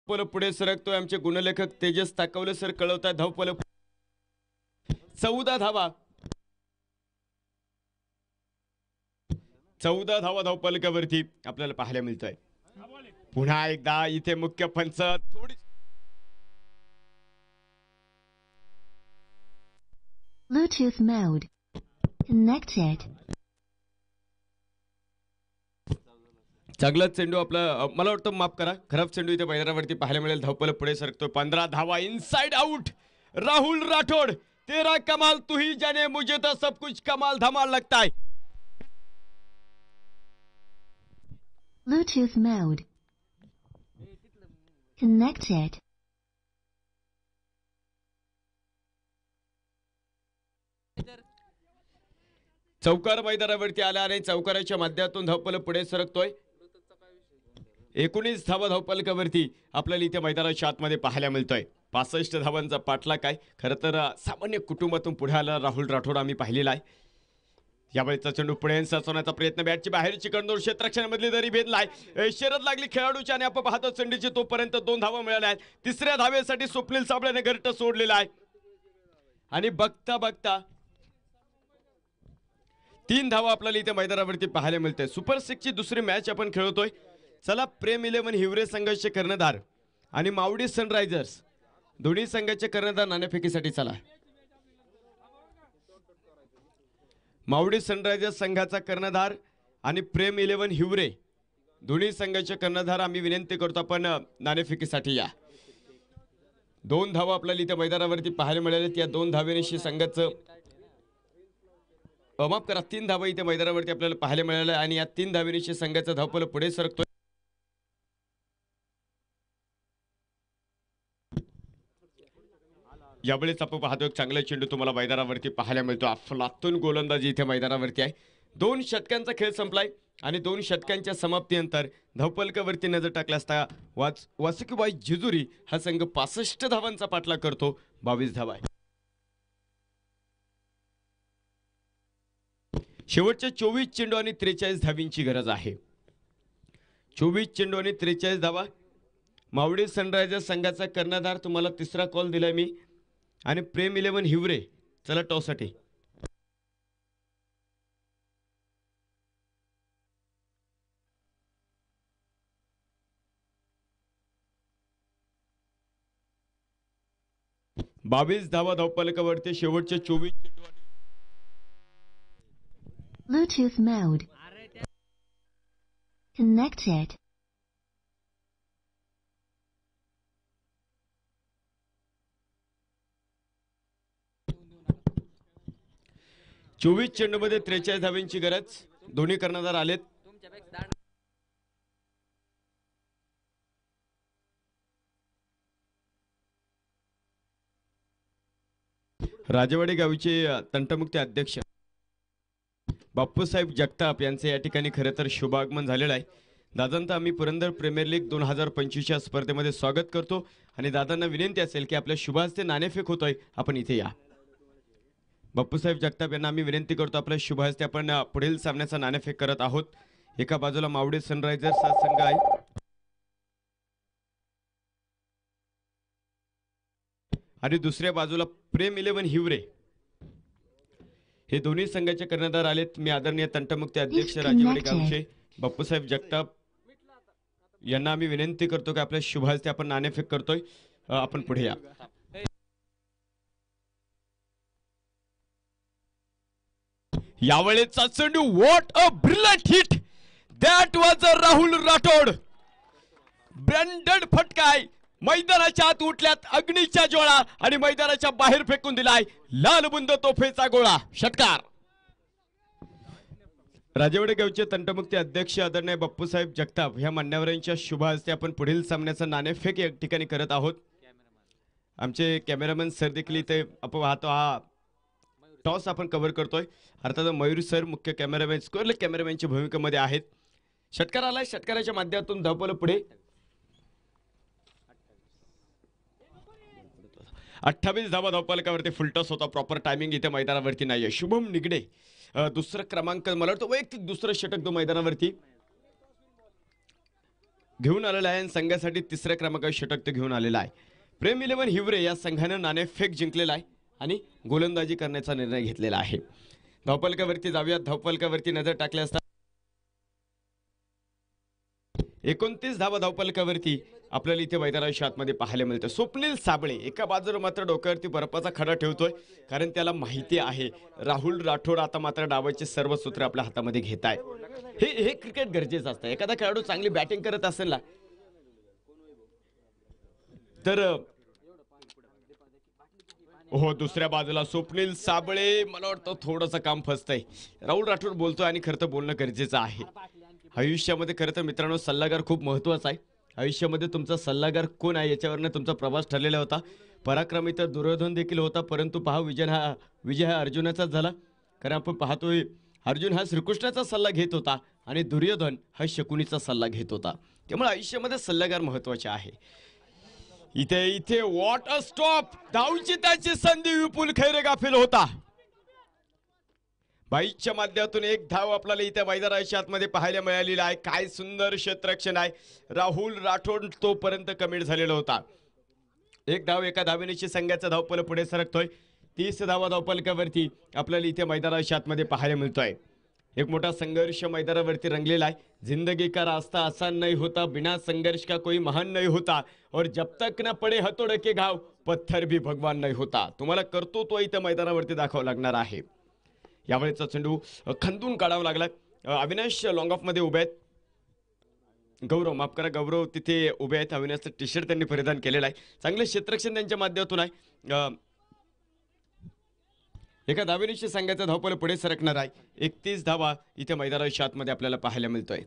[SPEAKER 1] पुढे सरकतोय. आमचे गुणलेखक तेजस ताकवले सर कळवतात धावफलक 14 धावा. 14 धावा धावफलकावरती आपल्याला पाहायला मिळतंय. पुन्हा एकदा इथे मुख्य पंच थोडी
[SPEAKER 3] Bluetooth mode connected.
[SPEAKER 1] चांगला चेंडू आपला मला वाटतं माफ करा खराब चेंडू इथे मैदानावरती पाहायला मिळेल. धावफलक पुढे सरकतो. 15 धावा. Inside out. राहुल राठोड. तेरा कमाल तू ही जाने मुझे तो सब कुछ कमाल धमाल लगता है.
[SPEAKER 3] Bluetooth mode. Connected.
[SPEAKER 1] चौकार मैदानावरती आला आणि चौकाराच्या माध्यमातून धावपल पुढे सरकतोय. 19 धावा धावपलकावरती आपल्याला इथे मैदानाच्या आतमध्ये पाहायला मिळतोय. 65 धावांचा पाठलाग काय. खरं तर सामान्य कुटुंबातून पुढे आला राहुल राठोड आम्ही पाहिलेला आहे. यावेळेचा चेंडू पुढे साचवण्याचा प्रयत्न. बॅटची बाहेरची कंदोर क्षेत्ररक्षणामधली दरी भेदलाय. शरद लागली खेळाडूच्या आणि आपण पाहतो चेंडूची तोपर्यंत 2 धावा मिळाल्या आहेत. तिसऱ्या धावेसाठी स्वप्नील साबळेने घरट सोडलेला आहे आणि बघता बघता 3 धावा आपल्याला इथे मैदानावरती पाहायला मिळते. सुपर 6 ची दुसरी मॅच आपण खेळतोय. चला प्रेम 11 हिवरे संघाचे कर्णधार आणि मावडी सनरायझर्स दोन्ही संघाचे कर्णधार नाणेफेकीसाठी चला. मावडी सनरायझर्स संघाचा कर्णधार आणि प्रेम 11 हिवरे दोन्ही संघाचे कर्णधार आम्ही विनंती करतो आपण नाणेफेकीसाठी या. 2 धावा आपल्याला इथे मैदानावरती पाहायला मिळाल्या. त्या 2 धावेनिशी संघाचं माफ करा 3 धावा इथे मैदानावरती आपल्याला पाहायला मिळाल्या आणि या 3 धावेनिशी संघाचा धावपल पुढे सरकतोय. यावेळेस आपण पाहतो एक चांगला चेंडू तुम्हाला मैदानावरती पाहायला मिळतो. अफलातून गोलंदाजी इथे मैदानावरती आहे. 2 षटकांचा खेळ संपलाय आणि 2 षटकांच्या समाप्तीनंतर धावपलकावरती नजर टाकला असता वासुकीबाई जेजुरी हा संघ 65 धावांचा पाठलाग करतो. 22 धावा आहे. शेवटच्या 24 चेंडू आणि 43 धावींची गरज आहे. 24 चेंडू आणि 43 धावा. मावडी सनरायझर्स संघाचा कर्णधार तुम्हाला तिसरा कॉल दिलाय मी आणि प्रेम 11 हिवरे चला टॉससाठी. बावीस धावा धावपलकावरती शेवटचे 24 चेंडू आणि
[SPEAKER 3] Bluetooth mode. Connected.
[SPEAKER 1] चोवीस चेंडू मध्ये 43 धावांची गरज. दोन्ही कर्णधार आलेत. राजवाडी गावचे तंटमुक्ती अध्यक्ष बाप्पूसाहेब जगताप यांचे या ठिकाणी खरं तर शुभागमन झालेलं आहे. दादांचं आम्ही पुरंदर प्रीमियर लीग 2025च्या स्पर्धेमध्ये स्वागत करतो आणि दादांना विनंती असेल की आपल्या शुभास्ते नाणेफेक होतोय आपण इथे या. बाप्पूसाहेब जगताप यांना आम्ही विनंती करतो आपल्या शुभास्ते आपण पुढील सामन्याचा नाणेफेक करत आहोत. एका बाजूला मावडी सनरायझर्स हा संघ आहे आणि दुसऱ्या बाजूला प्रेम 11 हिवरे हे दोन्ही संघाचे कर्णधार आलेत. मी आदरणीय तंटमुक्ती अध्यक्ष राजवाडी गावचे बाप्पूसाहेब जगताप यांना आम्ही विनंती करतो की आपल्या शुभास्ते आपण नाणेफेक करतोय. आपण पुढे या. यावेळेचा चेंडू what a brilliant hit that was a Rahul Rathod. Branded फटकाय मैदानाच्या आत उठल्यात अग्नीच्या ज्वाळा आणि मैदानाच्या बाहेर फेकून दिलाय लाल बुंद तोफेचा गोळा. षटकार. राजवाडे गावचे तंटमुक्ती अध्यक्ष आदरणीय बाप्पूसाहेब जगताप ह्या मान्यवरांच्या शुभ हस्ते आपण पुढील सामन्याचा नाणेफेक या ठिकाणी करत आहोत. आमचे कॅमेरामॅन सर देखील इथे आपण पाहतो हा टॉस आपण कव्हर करतोय. अर्थात मयूर सर मुख्य कॅमेरामॅन स्कोअर कॅमेरामॅनच्या भूमिकेमध्ये आहेत. षटकार आलाय. षटकाराच्या माध्यमातून धावपल पुढे 28 धावा धावपलकावरती फुलटॉस होता. प्रॉपर टायमिंग इथे मैदानावरती नाहीये. शुभम निगडे दुसरा क्रमांक मला वाटतं वैयक्तिक दुसरं षटक तो मैदानावरती घेऊन आलेला आहे. संघासाठी तिसऱ्या क्रमांकाचं षटक तो घेऊन आलेला आहे. प्रेम 11 हिवरे या संघानं नाणेफेक जिंकलेला आहे आणि गोलंदाजी करण्याचा निर्णय घेतलेला आहे. धावपलकावरती जाऊयात. धावपलकावरती नजर टाकली असता 29 धावा धावपलकावरती आपल्याला इथे मैदानाच्या आतमध्ये पाहायला मिळतं. स्वप्नील साबळे एका बाजूला मात्र डोक्यावरती बर्फाचा खडा ठेवतोय कारण त्याला माहिती आहे राहुल राठोड आता मात्र डावाचे सर्व सूत्र आपल्या हातामध्ये घेत आहे. हे क्रिकेट गरजेचं असतं. एखादा खेळाडू चांगली बॅटिंग करत असेल ना तर हो दुसऱ्या बाजूला स्वप्नील साबळे मला वाटतं थोडंसं काम फसतंय. राहुल राठोड बोलतोय आणि खरं तर बोलणं गरजेचं आहे. आयुष्यामध्ये खरं तर मित्रांनो सल्लागार खूप महत्त्वाचा आहे. आयुष्यामध्ये तुमचा सल्लागार कोण आहे याच्यावरनं तुमचा प्रवास ठरलेला होता. पराक्रमी तर दुर्योधन देखील होता, परंतु पहा विजय हा अर्जुनाचाच झाला. कारण आपण पाहतोय अर्जुन हा श्रीकृष्णाचा सल्ला घेत होता आणि दुर्योधन हा शकुनीचा सल्ला घेत होता. त्यामुळे आयुष्यामध्ये सल्लागार महत्त्वाचे आहे. इथे इथे वॉट अ स्टॉप, धावची त्याची संधी, विपुल खैरे गाफील होता. बाईकच्या माध्यमातून एक धाव आपल्याला इथे मैदानाच्या आतमध्ये पाहायला मिळालेला आहे. काय सुंदर क्षेत्ररक्षण आहे. राहुल राठोड तोपर्यंत कमिट झालेला होता. एक धाव एका धावेनेची संघाचा धावपल पुढे सरकतोय. 30 धावा धावपलकावरती आपल्याला इथे मैदानाच्या आतमध्ये पाहायला मिळतोय. एक मोठा संघर्ष मैदानावरती रंगलेला आहे. जिंदगी का रास्ता आसान नहीं होता, बिना संघर्ष का कोई महान नहीं होता, और जब तक न पडे हथोड़ के घाव पत्थर भी भगवान नहीं होता. तुम्हाला कर्तृत्व इथं मैदानावरती दाखवावं लागणार आहे. यावेळेचा चेंडू खंदून काढावा लागला. अविनाश लॉंग ऑफ मध्ये उभे आहेत. गौरव माफ करा, गौरव तिथे उभे आहेत. अविनाशचं टी शर्ट त्यांनी परिधान केलेलं आहे. चांगलं क्षेत्ररक्षण त्यांच्या माध्यमातून आहे. एका धावेनिशी संघाचा धावपल पुढे सरकणार आहे. 31 धावा इथे मैदानाच्या आतमध्ये आपल्याला पाहायला मिळतोय.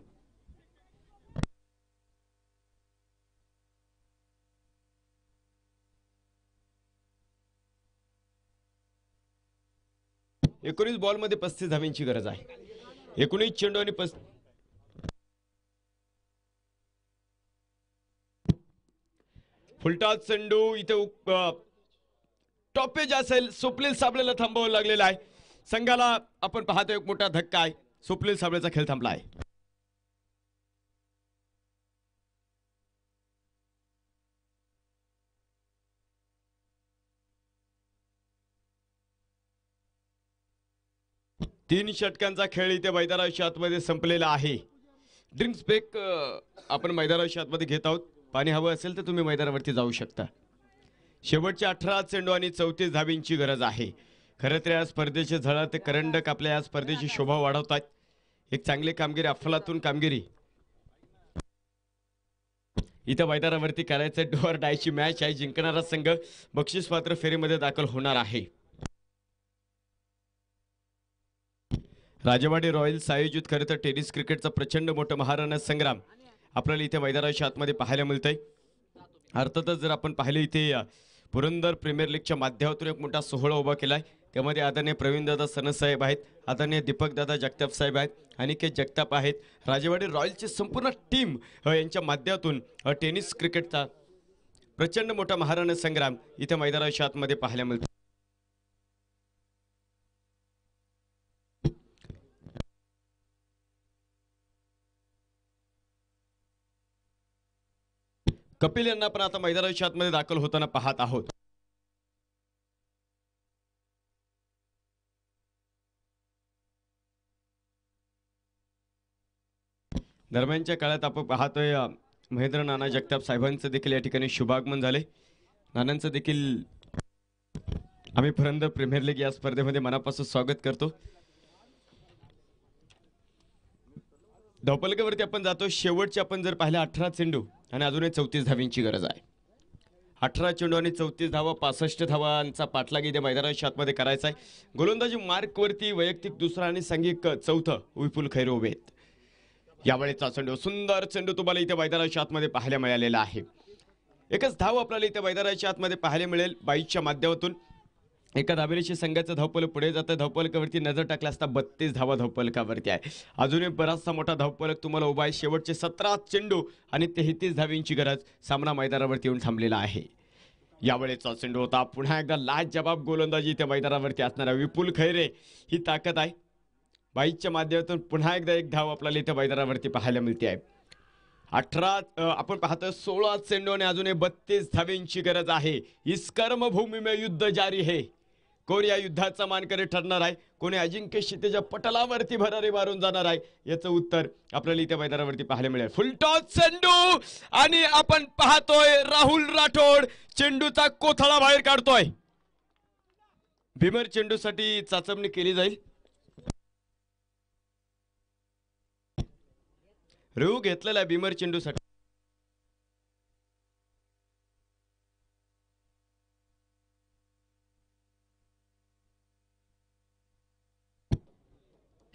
[SPEAKER 1] एकोणीस बॉल मध्ये 35 धाव्यांची गरज आहे. 19 चेंडू आणि फुलटा चेंडू इथे टॉपेज असेल. सुप्लील साबळेला थांबावं लागलेला आहे. संघाला आपण पाहतो एक मोठा धक्का आहे. सुप्लील साबळेचा खेळ थांबला आहे. तीन षटकांचा खेळ इथे मैदानाच्या आतमध्ये संपलेला आहे. ड्रिंक्स ब्रेक आपण मैदानाच्या आतमध्ये घेत आहोत. पाणी हवं असेल तर तुम्ही मैदानावरती जाऊ शकता. शेवटचे 18 चेंडू आणि 34 धाबींची गरज आहे. खरं तर या स्पर्धेचे झळत करंडक आपल्या या स्पर्धेची शोभा वाढवतात. एक चांगली कामगिरी, अफलातून कामगिरी इथं मैदानावरती करायचं. डोअर डायची मॅच आहे. जिंकणारा संघ बक्षीसपात्र फेरीमध्ये दाखल होणार आहे. राजवाडी रॉयल्स आयोजित खरं तर टेनिस क्रिकेटचा प्रचंड मोठं महाराणा संग्राम आपल्याला इथे मैदानाच्या आतमध्ये पाहायला मिळतंय. अर्थातच जर आपण पाहिले इथे पुरंदर प्रीमियर लीगच्या माध्यमातून एक मोठा सोहळा उभा केलाय. त्यामध्ये आदरणीय प्रवीणदादा सनसाहेब आहेत, आदरणीय दीपकदादा जगताप साहेब आहेत, अनिकेत जगताप आहेत. राजवाडी रॉयल्सची संपूर्ण टीम यांच्या माध्यमातून टेनिस क्रिकेटचा प्रचंड मोठा महाराणा संग्राम इथे मैदानाच्या आतमध्ये पाहायला मिळतो. कपिल यांना पण आता मैदानाच्या आतमध्ये दाखल होताना पाहत आहोत. दरम्यानच्या काळात आपण पाहतोय महेंद्र नाना जगताप साहेबांचं देखील या ठिकाणी शुभागमन झाले. नानांचं देखील आम्ही पुरंदर प्रीमियर लीग या स्पर्धेमध्ये मनापासून स्वागत करतो. धावपलकावरती आपण जातो. शेवटचे आपण जर पाहिलं 18 चेंडू आणि अजूनही 34 धावींची गरज आहे. 18 चेंडू आणि 34 धावा, 65 धावांचा पाठलाग इथे मैदानाच्या आतमध्ये करायचा आहे. गोलंदाजी मार्कवरती वैयक्तिक दुसरा आणि सांघिक चौथं विपुल खैरे उभे आहेत. यावेळेचा चेंडू, सुंदर चेंडू तुम्हाला इथे मैदानाच्या आतमध्ये पाहायला मिळालेला आहे. एकच धाव आपल्याला इथे मैदानाच्या आतमध्ये पाहायला मिळेल. बाईकच्या माध्यमातून एका धावेची संघाचं धावपल पुढे जातं. धावपलकावरती नजर टाकला असता 32 धावा धावपलकावरती आहे. अजूनही बराचसा मोठा धावपलक तुम्हाला उभा आहे. शेवटचे 17 चेंडू आणि 33 धावींची गरज. सामना मैदानावरती येऊन थांबलेला आहे. यावेळेचा चेंडू होता. पुन्हा एकदा लाजवाब गोलंदाजी इथे मैदानावरती असणारा विपुल खैरे ही ताकद आहे. बाईकच्या माध्यमातून पुन्हा एकदा एक धाव आपल्याला इथे मैदानावरती पाहायला मिळते आहे. 18 आपण पाहतो 16 चेंडू आणि अजूनही 32 धावींची गरज आहे. इस कर्मभूमी में युद्ध जारी है. कोण या युद्धाचा मानकरी ठरणार आहे, कोणी अजिंक्य क्षितेच्या पटलावरती भरारी मारून जाणार आहे, याचं उत्तर आपल्याला इथे मैदानावरती पाहायला मिळेल. फुलटॉस चेंडू आणि आपण पाहतोय राहुल राठोड चेंडूचा कोथळा बाहेर काढतोय. भीमर चेंडूसाठी चाचपणी केली जाईल. रेऊ घेतलेला भीमर चेंडूसाठी.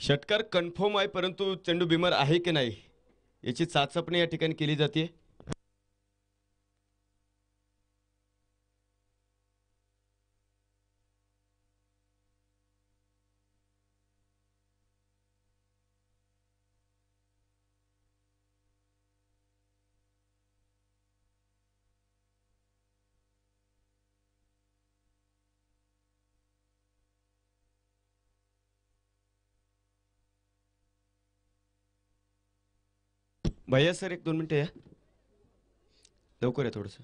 [SPEAKER 1] षटकार कन्फर्म आहे, परंतु चेंडू बिमर आहे की नाही याची चाचपणी या ठिकाणी केली जाते. भैया सर, 1-2 मिनिटं या, लवकर या थोडस.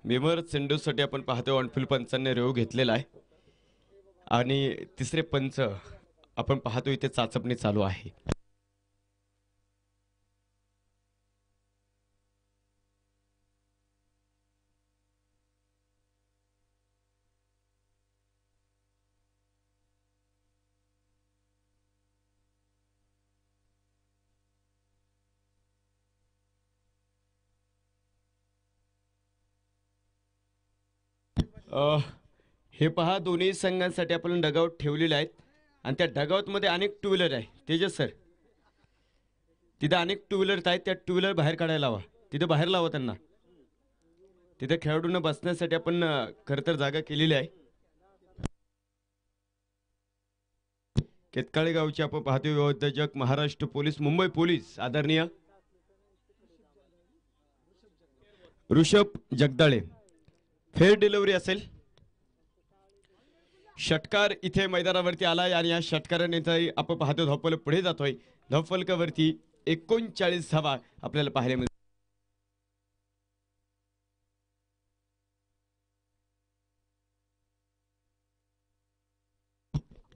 [SPEAKER 1] बिमर चेंडूसाठी आपण पाहतो ऑनफिल्ड पंचांनी रेव घेतलेला आहे आणि तिसरे पंच आपण पाहतो इथे चाचपणी चालू आहे. हे पहा, दोन्ही संघांसाठी आपण डगआउट ठेवलेले आहेत आणि त्या डगआउट मध्ये अनेक टू व्हीलर आहे. तेजस सर, तिथे अनेक टू व्हीलर आहेत, त्या टू व्हीलर बाहेर काढायला हवा, तिथे बाहेर लावा त्यांना. तिथे खेळाडूंना बसण्यासाठी आपण खरं तर जागा केलेली आहे. केतकाळे गावचे आपण पाहतो विवाहोद्योजक महाराष्ट्र पोलीस, मुंबई पोलीस आदरणीय ऋषभ जगदाळे. फेअर डिलिव्हरी असेल. षटकार इथे मैदानावरती आलाय आणि या षटकाराने आपण पाहतो धावफलक पुढे जातोय. धावफलकावरती 39 धावा आपल्याला पाहायला मिळतात.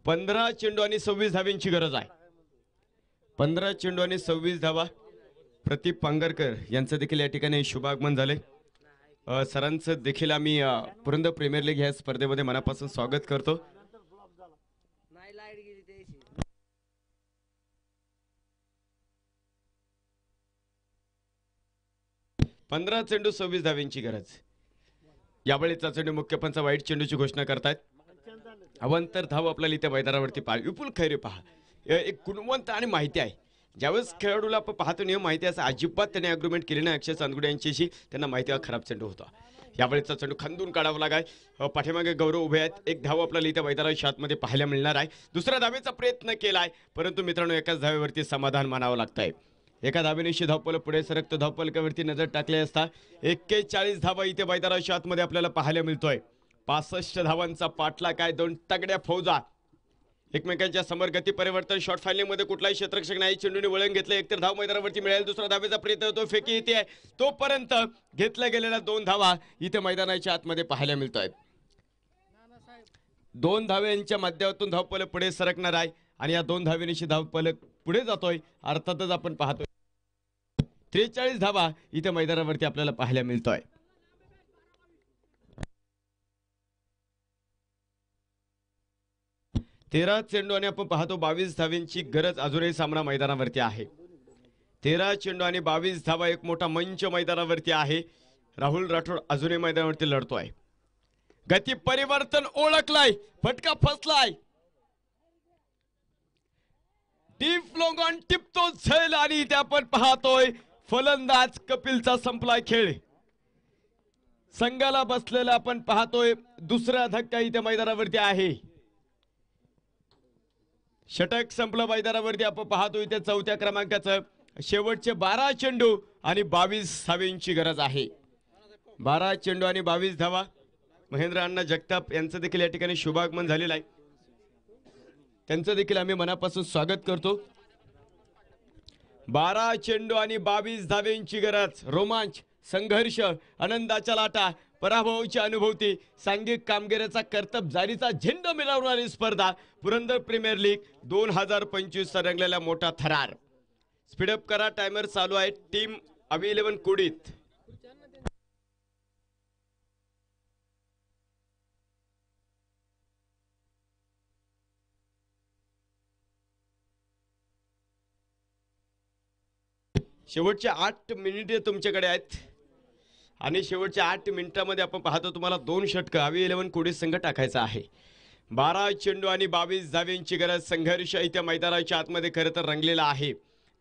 [SPEAKER 1] 15 चेंडू आणि 26 धाव्यांची गरज आहे. 15 चेंडू आणि 26 धावा. प्रदीप पांगरकर यांचं देखील या ठिकाणी शुभागमन झाले. सरांचं देखील आम्ही पुरंदर प्रीमियर लीग या स्पर्धेमध्ये मनापासून स्वागत करतो. पंधरा चेंडू 26 धाव्यांची गरज. यावेळीचा चेंडू मुख्य पंच वाईट चेंडूची घोषणा करतायत. अवंतर धाव आपल्याला इथे मैदानावरती विपुल खैरे पहा, एक गुणवंत आणि माहिती आहे. ज्यावेळेस खेळाडूला आपण पाहतो नियम माहिती असं अजिबात त्याने अग्रीमेंट केले नाही. अक्षय चांदगुडे यांच्याशी त्यांना माहिती हा खराब चेंडू होता. यावेळेचा चेंडू खंदून काढावा लागाय. पाठीमागे गौरव उभे आहेत. एक धाव आपल्याला इथे मैदानाच्या आतमध्ये पाहायला मिळणार आहे. दुसऱ्या धावेचा प्रयत्न केलाय, परंतु मित्रांनो एकाच धावेवरती समाधान मानावं लागतंय. एका धावेनिशी धावपल पुढे सरकतो. धावपलकावरती नजर टाकली असता 41 धावा इथे मैदानाच्या आतमध्ये आपल्याला पाहायला मिळतोय. 65 धावांचा पाठला काय, दोन तगड्या फौजा एकमेकांच्या समोर. गती परिवर्तन शॉर्ट फायनलिंग मध्ये कुठलाही क्षेत्ररक्षक नाही. चेंडूने वळण घेतलं. एकतर धाव मैदानावरती मिळेल. दुसरा धावेचा प्रयत्न होतो. फेकी येते. तोपर्यंत घेतल्या गेलेल्या 2 धावा इथे मैदानाच्या आतमध्ये पाहायला मिळतोय. 2 धाव्यांच्या माध्यमातून धावपलक पुढे सरकणार आहे आणि या 2 धावेनिशी धावपलक पुढे जातोय. अर्थातच आपण पाहतोय 43 धावा इथे मैदानावरती आपल्याला पाहायला मिळतोय. तेरा चेंडू आणि आपण पाहतो 22 धावांची गरज. अजूनही सामना मैदानावरती आहे. 13 चेंडू आणि 22 धावा. एक मोठा मंच मैदानावरती आहे. राहुल राठोड अजूनही मैदानावरती लढतोय. गती परिवर्तन ओळखलाय. फटका फसलाय. डीप लॉंग ऑन टिपतो झेल आणि इथे आपण पाहतोय फलंदाज कपिलचा संपलाय खेळ. संघाला बसलेला आपण पाहतोय दुसरा धक्का इथे मैदानावरती आहे. षटक संपलं मैदानावरती. आपण पाहतो इथे 4थ्या क्रमांकाचं शेवटचे 12 चेंडू आणि 22 धावेंची गरज आहे. 12 चेंडू आणि 22 धावा. महेंद्र अण्णा जगताप यांचं देखील या ठिकाणी शुभागमन झालेलं आहे. त्यांचं देखील आम्ही मनापासून स्वागत करतो. 12 चेंडू आणि 22 धावेंची गरज. रोमांच, संघर्ष, आनंदाच्या लाटा, पराभवाची अनुभूती, सांघिक कामगिरीचा कर्तबजारीचा झेंडा मिळवणारी स्पर्धा पुरंदर प्रीमियर लीग 2025 रंगलेला मोठा थरार. स्पीडअप करा, टायमर चालू आहे. टीम अवी11 कुडीत. शेवटचे 8 मिनिटे तुमच्याकडे आहेत आणि शेवटच्या 8 मिनिटांमध्ये आपण पाहतो तुम्हाला 2 षटकं अवी11 कुडीत संघ टाकायचा आहे. 12 चेंडू आणि 22 धावेंची गरज. संघर्ष इथे मैदानाच्या आतमध्ये खरं तर रंगलेला आहे.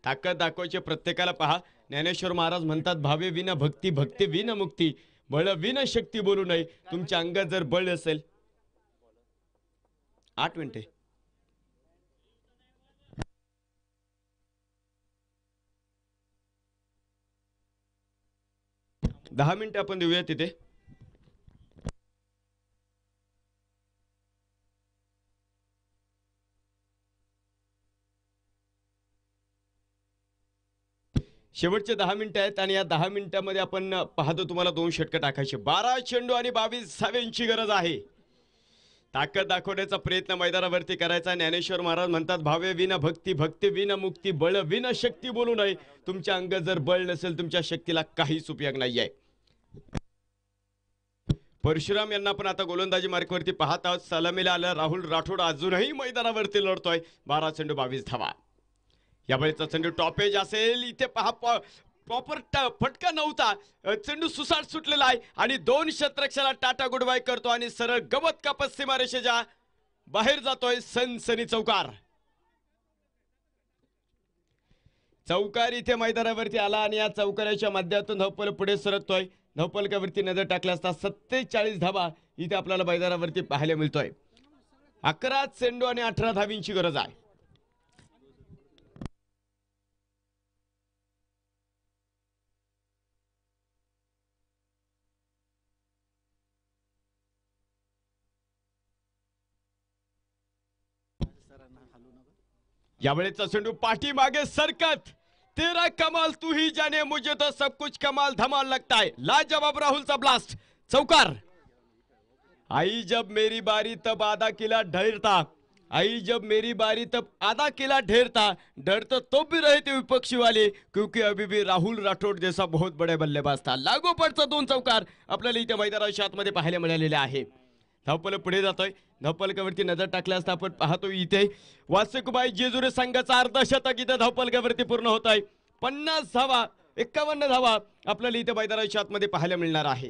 [SPEAKER 1] ताकद दाखवायचे प्रत्येकाला पहा. ज्ञानेश्वर महाराज म्हणतात, भावे विना भक्ती, भक्ती विना मुक्ती, बळ विना शक्ती बोलू नये. तुमच्या अंगात जर बळ असेल. 8 मिनिटे. 10 मिनिटं आपण देऊया तिथे. शेवटचे 10 मिनिटं आहेत आणि या 10 मिनिटांमध्ये आपण पाहतो तुम्हाला 2 षटकं टाकायचे. 12 चेंडू आणि 22 धावेंची गरज आहे. ताकद दाखवण्याचा प्रयत्न मैदानावरती करायचा. ज्ञानेश्वर महाराज म्हणतात, भावे विना भक्ती, भक्ती विना मुक्ती, बळ विना शक्ती बोलू नये. तुमच्या अंगात जर बळ नसेल तुमच्या शक्तीला काहीच उपयोग नाहीये. परशुराम यांना पण आता गोलंदाजी मार्कवरती पाहत आहोत. सलामीला आला राहुल राठोड अजूनही मैदानावरती लढतोय. 12 चेंडू 22 धावा. यावेळेचा चेंडू टॉपेज असेल. इथे पहा प्रॉपर फटका नव्हता. चेंडू सुसाट सुटलेला आहे आणि 2 शतरक्षाला टाटा गुडबाय करतो आणि सरळ गवत कापत सीमारेषेच्या बाहेर जातोय. सनसनी चौकार. चौकार इथे मैदानावरती आला आणि या चौकाराच्या माध्यमातून धावपल पुढे सरकतोय. धावपलकावरती नजर टाकल्या असता 47 धावा इथे आपल्याला मैदानावरती पाहायला मिळतोय. 11 चेंडू आणि 18 धावींची गरज आहे. यावेळेचा चेंडू पाठीमागे सरकत. तेरा कमाल तू ही जाने, मुझे तो सब कुछ कमाल धमाल लगता है. लाजवाब राहुलचा ब्लास्ट. चौकार. आई जब मेरी बारी तब आधा किला ढेरता, आई जब मेरी बारी तब आधा किला ढेरता, डरता तो भी रहे थे विपक्षी वाले, क्योंकि अभी भी राहुल राठौड़ जैसा बहुत बड़े बल्लेबाज था. लागोपाठचा 2 चौकार आपल्याला इथे मैदानाच्या आतमध्ये पाहायला मिळालेले आहे. धावपल पुढे जातोय. धावपलकावरती नजर टाकल्या असता आपण पाहतो इथे वासुकबाई जेजुरी संघाचा अर्धशतक इथे धावपलकावरती पूर्ण होत आहे. 50 धावा, 51 धावा आपल्याला इथे मैदानाच्या आतमध्ये पाहायला मिळणार आहे.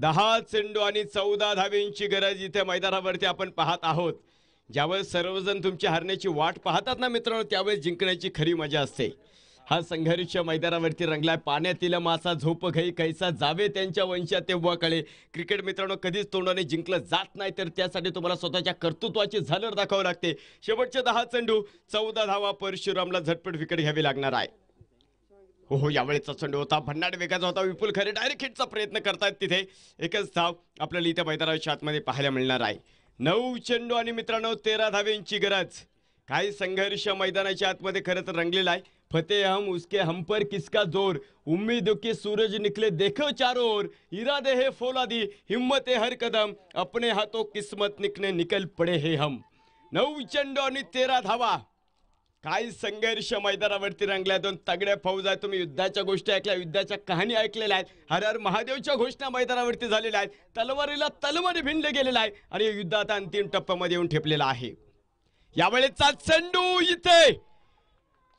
[SPEAKER 1] दहा चेंडू आणि 14 धावेंची गरज इथे मैदानावरती आपण पाहत आहोत. ज्यावेळेस सर्वजण तुमची हारण्याची वाट पाहतात ना मित्रांनो, त्यावेळेस जिंकण्याची खरी मजा असते. हा संघर्ष मैदानावरती रंगलाय. पाण्यातील मासा झोप घेई कैसा जावे त्यांच्या वंशात तेव्हा कळे. क्रिकेट मित्रांनो कधीच तोंडाने जिंकलं जात नाही, तर त्यासाठी तुम्हाला स्वतःच्या कर्तृत्वाची झालर दाखवावी लागते. शेवटचे 10 चेंडू 14 धावा. परशुरामला झटपट विकेट घ्यावी लागणार आहे. हो, यावेळेचा चेंडू होता, भन्नाट वेगाचा होता. विपुल खरे डायरेक्ट हिटचा प्रयत्न करतायत. तिथे एकच धाव आपल्याला इथे मैदानाच्या आतमध्ये पाहायला मिळणार आहे. 9 चेंडू आणि मित्रांनो 13 धावेंची गरज. काही संघर्ष मैदानाच्या आतमध्ये खरं तर रंगलेला आहे. फतेह हम उसके हम पर किसका जोर, उम्मीदों के सूरज निकले देखो चारों ओर, इरादे है फौलादी हिम्मत है हर कदम, अपने हाथों किस्मत निकने निकल पडे है हम. 9 चेंडू आणि 13 धावा. काही संघर्ष मैदानावरती रंगल्या. 2 तगड्या फौज आहेत. तुम्ही युद्धाच्या गोष्टी ऐकल्या, युद्धाच्या कहाणी ऐकलेल्या आहेत. हर हर महादेवच्या घोषणा मैदानावरती झालेल्या आहेत. तलवारीला तलवारी भिनले गेलेला आहे आणि युद्धात अंतिम टप्प्यामध्ये येऊन ठेपलेला आहे. यावेळेचा चेंडू इथे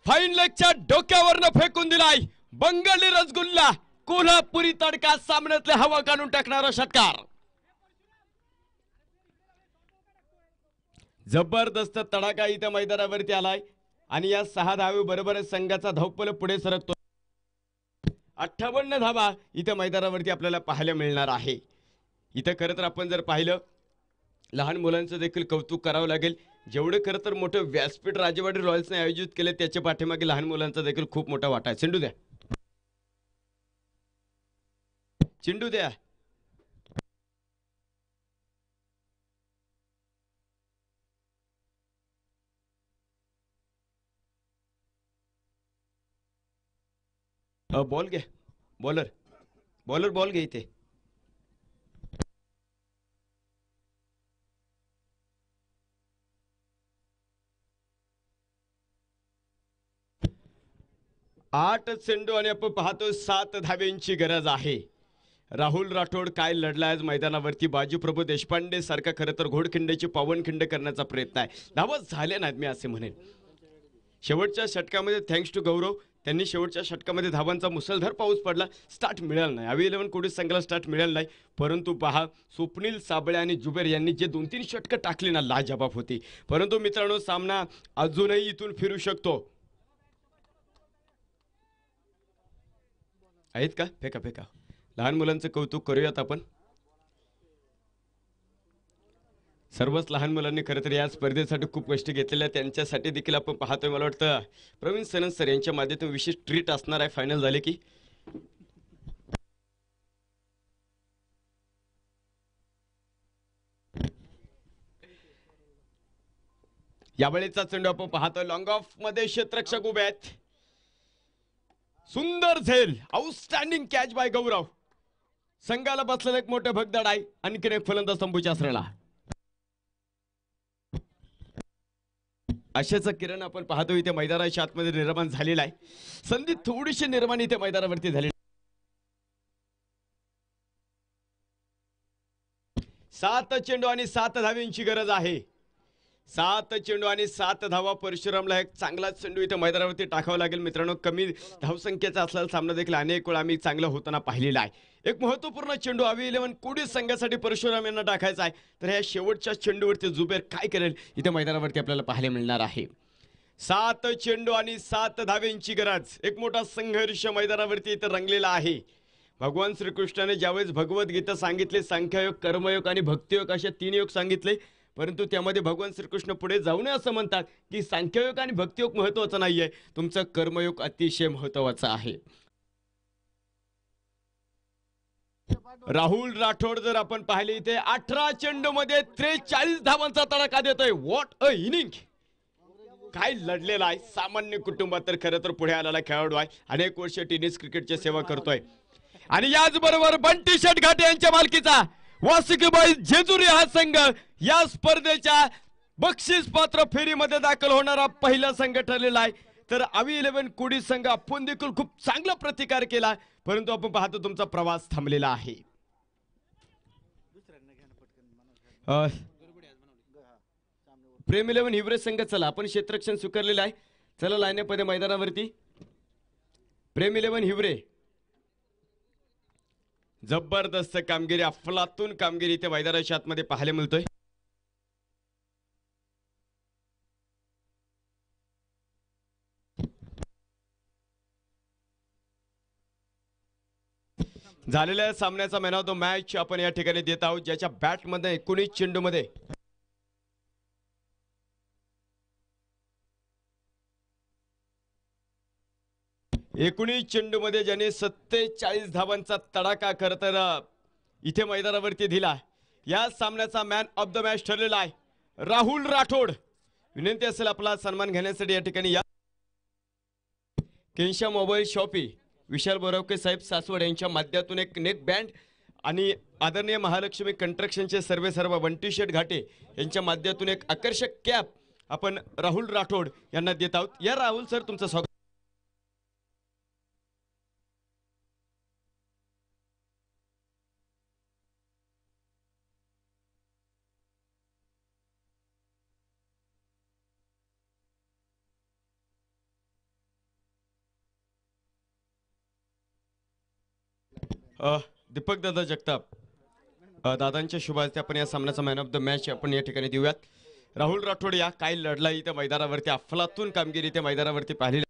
[SPEAKER 1] फाईन लेगच्या डोक्यावरनं फेकून दिलाय. बंगाली रसगुल्ला, कोल्हापुरी तडका, सामन्यातले हवा काढून टाकणारा षटकार. जबरदस्त तडाखा इथे मैदानावरती आलाय आणि या 6 धावे बरोबर संघाचा धावपल पुढे सरकतो. 58 धावा इथे मैदानावरती आपल्याला पाहायला मिळणार आहे. इथे खरं तर आपण जर पाहिलं, लहान मुलांचं देखील कौतुक करावं लागेल. जेवढे खरं तर मोठं व्यासपीठ राजेवाडी रॉयल्सने आयोजित केले त्याच्या पाठीमागे लहान मुलांचा देखील खूप मोठा वाटा आहे. चेंडू द्या, चेंडू द्या. बॉल घ्या. बॉलर बॉलर बॉल घ्या इथे. आठ चेंडू आणि आपण पाहतो 7 धाब्यांची गरज आहे. राहुल राठोड काय लढलाय आज मैदानावरती. बाजीप्रभू देशपांडे सारखा खरं तर घोडखिंडीची पावनखिंड करण्याचा प्रयत्न आहे. धावा झाल्या नाहीत मी असे म्हणेन. शेवटच्या षटकामध्ये थँक्स टू गौरव त्यांनी शेवटच्या षटकामध्ये धावांचा मुसळधार पाऊस पडला. स्टार्ट मिळाला नाही. अवी 11 कोडीस संघाला स्टार्ट मिळाला नाही. परंतु पहा स्वप्नील साबळे आणि जुबेर यांनी जे 2-3 षटकं टाकली ना लाजबाब होती. परंतु मित्रांनो सामना अजूनही इथून फिरू शकतो. आहेत का? फेका फेका. लहान मुलांचं कौतुक करूयात आपण. सर्वच लहान मुलांनी खरं तर या स्पर्धेसाठी खूप कष्ट घेतलेले आहेत. त्यांच्यासाठी देखील आपण पाहतोय. मला वाटतं प्रवीण सनन सर यांच्या माध्यमातून विशेष ट्रीट असणार आहे फायनल झाले की. यावेळेचा चेंडू आपण पाहतोय. लॉंग ऑफ मध्ये क्षेत्ररक्षक उभे आहेत. सुंदर झेल. आउटस्टँडिंग कॅच बाय गौरव. संघाला बसलेला एक मोठं भगदाड आहे. आणखीन एक फलंदाज संपूच्या आसऱ्याला. अशाचा किरण आपण पाहतो इथे मैदानाच्या आतमध्ये निर्माण झालेला आहे. संधी थोडीशी निर्माण इथे मैदानावरती झाली. 7 चेंडू आणि 7 धाव्यांची गरज आहे. 7 चेंडू आणि 7 धावा. परशुरामला एक चांगला चेंडू इथे मैदानावरती टाकावा लागेल. मित्रांनो कमी धावसंख्येचा असलेला सामना देखील अनेक वेळा आम्ही चांगला होताना पाहिलेला आहे. एक महत्वपूर्ण चेंडू अवी 11 कोडीस संघासाठी परशुराम यांना टाकायचा आहे. तर ह्या शेवटच्या चेंडूवरती जुबेर काय करेल इथे मैदानावरती आपल्याला पाहायला मिळणार आहे. 7 चेंडू आणि 7 धाव्यांची गरज. एक मोठा संघर्ष मैदानावरती इथे रंगलेला आहे. भगवान श्रीकृष्णाने ज्यावेळेस भगवद्गीता सांगितले सांख्ययोग कर्मयोग आणि भक्तियोग अशा 3 योग सांगितले. परंतु त्यामध्ये भगवान श्रीकृष्ण पुढे जाऊन असं म्हणतात की सांख्ययोग आणि भक्तियोग महत्वाचा नाहीये, तुमचा कर्मयोग अतिशय महत्वाचा आहे. राहुल राठोड जर आपण पाहिले इथे 18 चेंडू मध्ये 43 धावांचा तडाखा देतोय. What a inning. काय लढलेला आहे. सामान्य कुटुंबात तर खरं तर पुढे आलेला खेळाडू आहे. अनेक वर्ष टेनिस क्रिकेटची सेवा करतोय. आणि याचबरोबर बंटी शेट घाटे यांच्या मालकीचा वासुकीबाई जेजुरी हा संघ या स्पर्धेच्या बक्षीस पात्र फेरीमध्ये दाखल होणारा पहिला संघ ठरलेला आहे. तर अवी 11 कोडी संघ आपण देखील खूप चांगला प्रतिकार केला. परंतु आपण पाहतो तुमचा प्रवास थांबलेला आहे. प्रेम 11 हिवरे संघ चला आपण क्षेत्ररक्षण स्वीकारलेलं आहे. चला लाईनमध्ये मैदानावरती. प्रेम 11 हिवरे जबरदस्त कामगिरी अफलातून कामगिरी इथे मैदानाच्या आतमध्ये पाहायला मिळतोय. झालेल्या सामन्याचा मॅन ऑफ द मॅच आपण या ठिकाणी देत आहोत. ज्याच्या बॅटमध्ये 19 चेंडूमध्ये 19 चेंडूमध्ये ज्याने 47 धावांचा तडाखा खरं तर इथे मैदानावरती दिला. या सामन्याचा मॅन ऑफ द मॅच ठरलेला आहे राहुल राठोड. विनंती असेल आपला सन्मान घेण्यासाठी या ठिकाणी या. केनशा मोबाईल शॉपी विशाल बोरावके साहेब सासवड यांच्या माध्यमातून एक नेक बँड आणि आदरणीय महालक्ष्मी कंस्ट्रक्शनचे सर्व बंटी शेट घाटे यांच्या माध्यमातून एक आकर्षक कॅप आपण राहुल राठोड यांना देत आहोत. या राहुल सर तुमचं स्वागत. दीपक दादा जगताप दादांच्या शुभ हस्ते आपण या सामन्याचा मॅन ऑफ द मॅच आपण या ठिकाणी देऊयात. राहुल राठोड या काय लढला इथे मैदानावरती अफलातून कामगिरी इथे मैदानावरती पाहिली.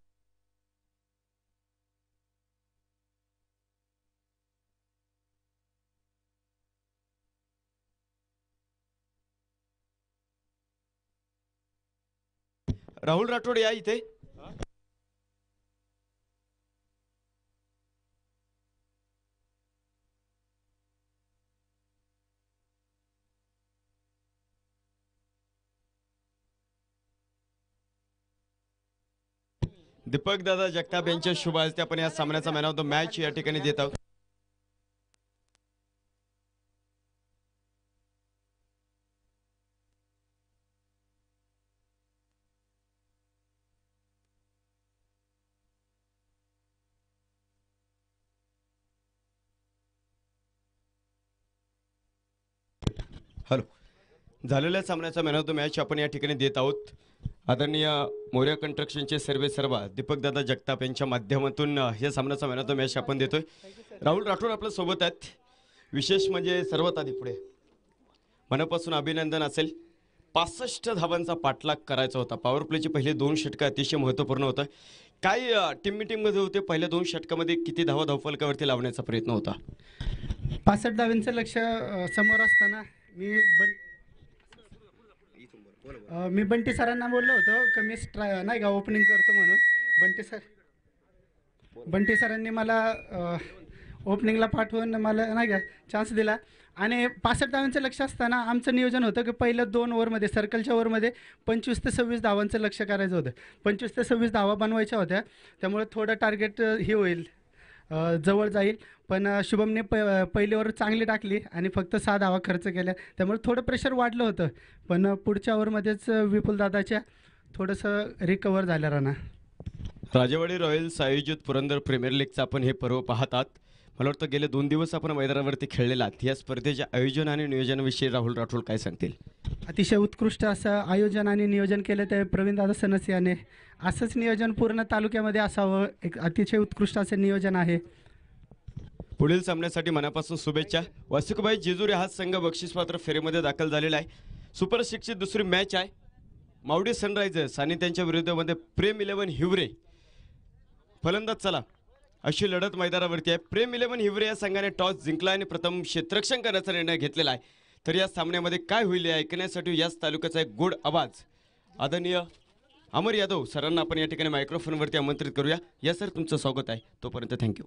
[SPEAKER 1] राहुल राठोड या इथे. दीपक दादा जगताप यांच्या शुभ हस्ते आपण या सामन्याचा मॅन ऑफ द मॅच या ठिकाणी देत आहोत. हॅलो, झालेल्या सामन्याचा मॅन ऑफ द मॅच आपण या ठिकाणी देत आहोत. आदरणीय मोर्या कंस्ट्रक्शनचे सर्वा दीपक दादा जगताप यांच्या माध्यमातून या सामन्याचा मॅन ऑफ द मॅच आपण देतोय. राहुल राठोड आपल्या सोबत आहेत. विशेष म्हणजे सर्वात आधी पुढे मनापासून अभिनंदन असेल. 65 धावांचा पाठलाग करायचा होता. पॉवर प्लेचे पहिले 2 षटकं अतिशय महत्त्वपूर्ण होतं. काय टीम मिटिंगमध्ये होते, पहिल्या 2 षटकामध्ये किती धावा धावफलकावरती लावण्याचा प्रयत्न होता?
[SPEAKER 4] 65 धावांचं लक्ष समोर असताना मी बंटी सरांना बोललो होतो की मी नाही का ओपनिंग करतो म्हणून. बंटी सरांनी मला ओपनिंगला पाठवून मला नाही का चान्स दिला. आणि 65 धावांचं लक्ष असताना आमचं नियोजन होतं की पहिल्या 2 ओव्हरमध्ये सर्कलच्या ओव्हरमध्ये 25 ते 26 धावांचं लक्ष करायचं होतं. 25 ते 26 धावा बनवायच्या होत्या. त्यामुळे थोडं टार्गेट हे होईल, जवळ जाईल. पण शुभमने पहिली ओव्हर चांगली टाकली आणि फक्त 6 धावा खर्च केल्या. त्यामुळे थोडं प्रेशर वाढलं होतं. पण पुढच्या ओव्हरमध्येच विपुलदादाच्या थोडंसं रिकवर झालं राहणार.
[SPEAKER 1] राजेवाडी रॉयल्स आयोजित पुरंदर प्रीमियर लीगचं आपण हे पर्व पाहतात. मला वाटतं गेले 2 दिवस आपण मैदानावरती खेळलेला आहात. या स्पर्धेच्या आयोजन आणि नियोजनाविषयी राहुल राठोड काय सांगतील?
[SPEAKER 4] अतिशय उत्कृष्ट असं आयोजन आणि नियोजन केलं ते प्रवीणदादा सनस याने. असंच नियोजन पूर्ण तालुक्यामध्ये असावं. एक अतिशय उत्कृष्ट असं नियोजन आहे.
[SPEAKER 1] पुढील सामन्यासाठी मनापासून शुभेच्छा. वासुकबाई जेजुरी हा संघ बक्षीसपात्र फेरीमध्ये दाखल झालेला आहे. सुपर 6ची दुसरी मॅच आहे. मावडी सनरायझर्स आणि त्यांच्या विरुद्धमध्ये प्रेम 11 हिवरे फलंदाज चला अशी लढत मैदानावरती आहे. प्रेम 11 हिवरे या संघाने टॉस जिंकला आणि प्रथम क्षेत्ररक्षण करण्याचा निर्णय घेतलेला आहे. तर या सामन्यामध्ये काय होईल हे ऐकण्यासाठी याच तालुक्याचा एक गोड आवाज आदरणीय अमर यादव सरांना आपण या ठिकाणी मायक्रोफोनवरती आमंत्रित करूया. या सर, तुमचं स्वागत आहे. तोपर्यंत थँक्यू.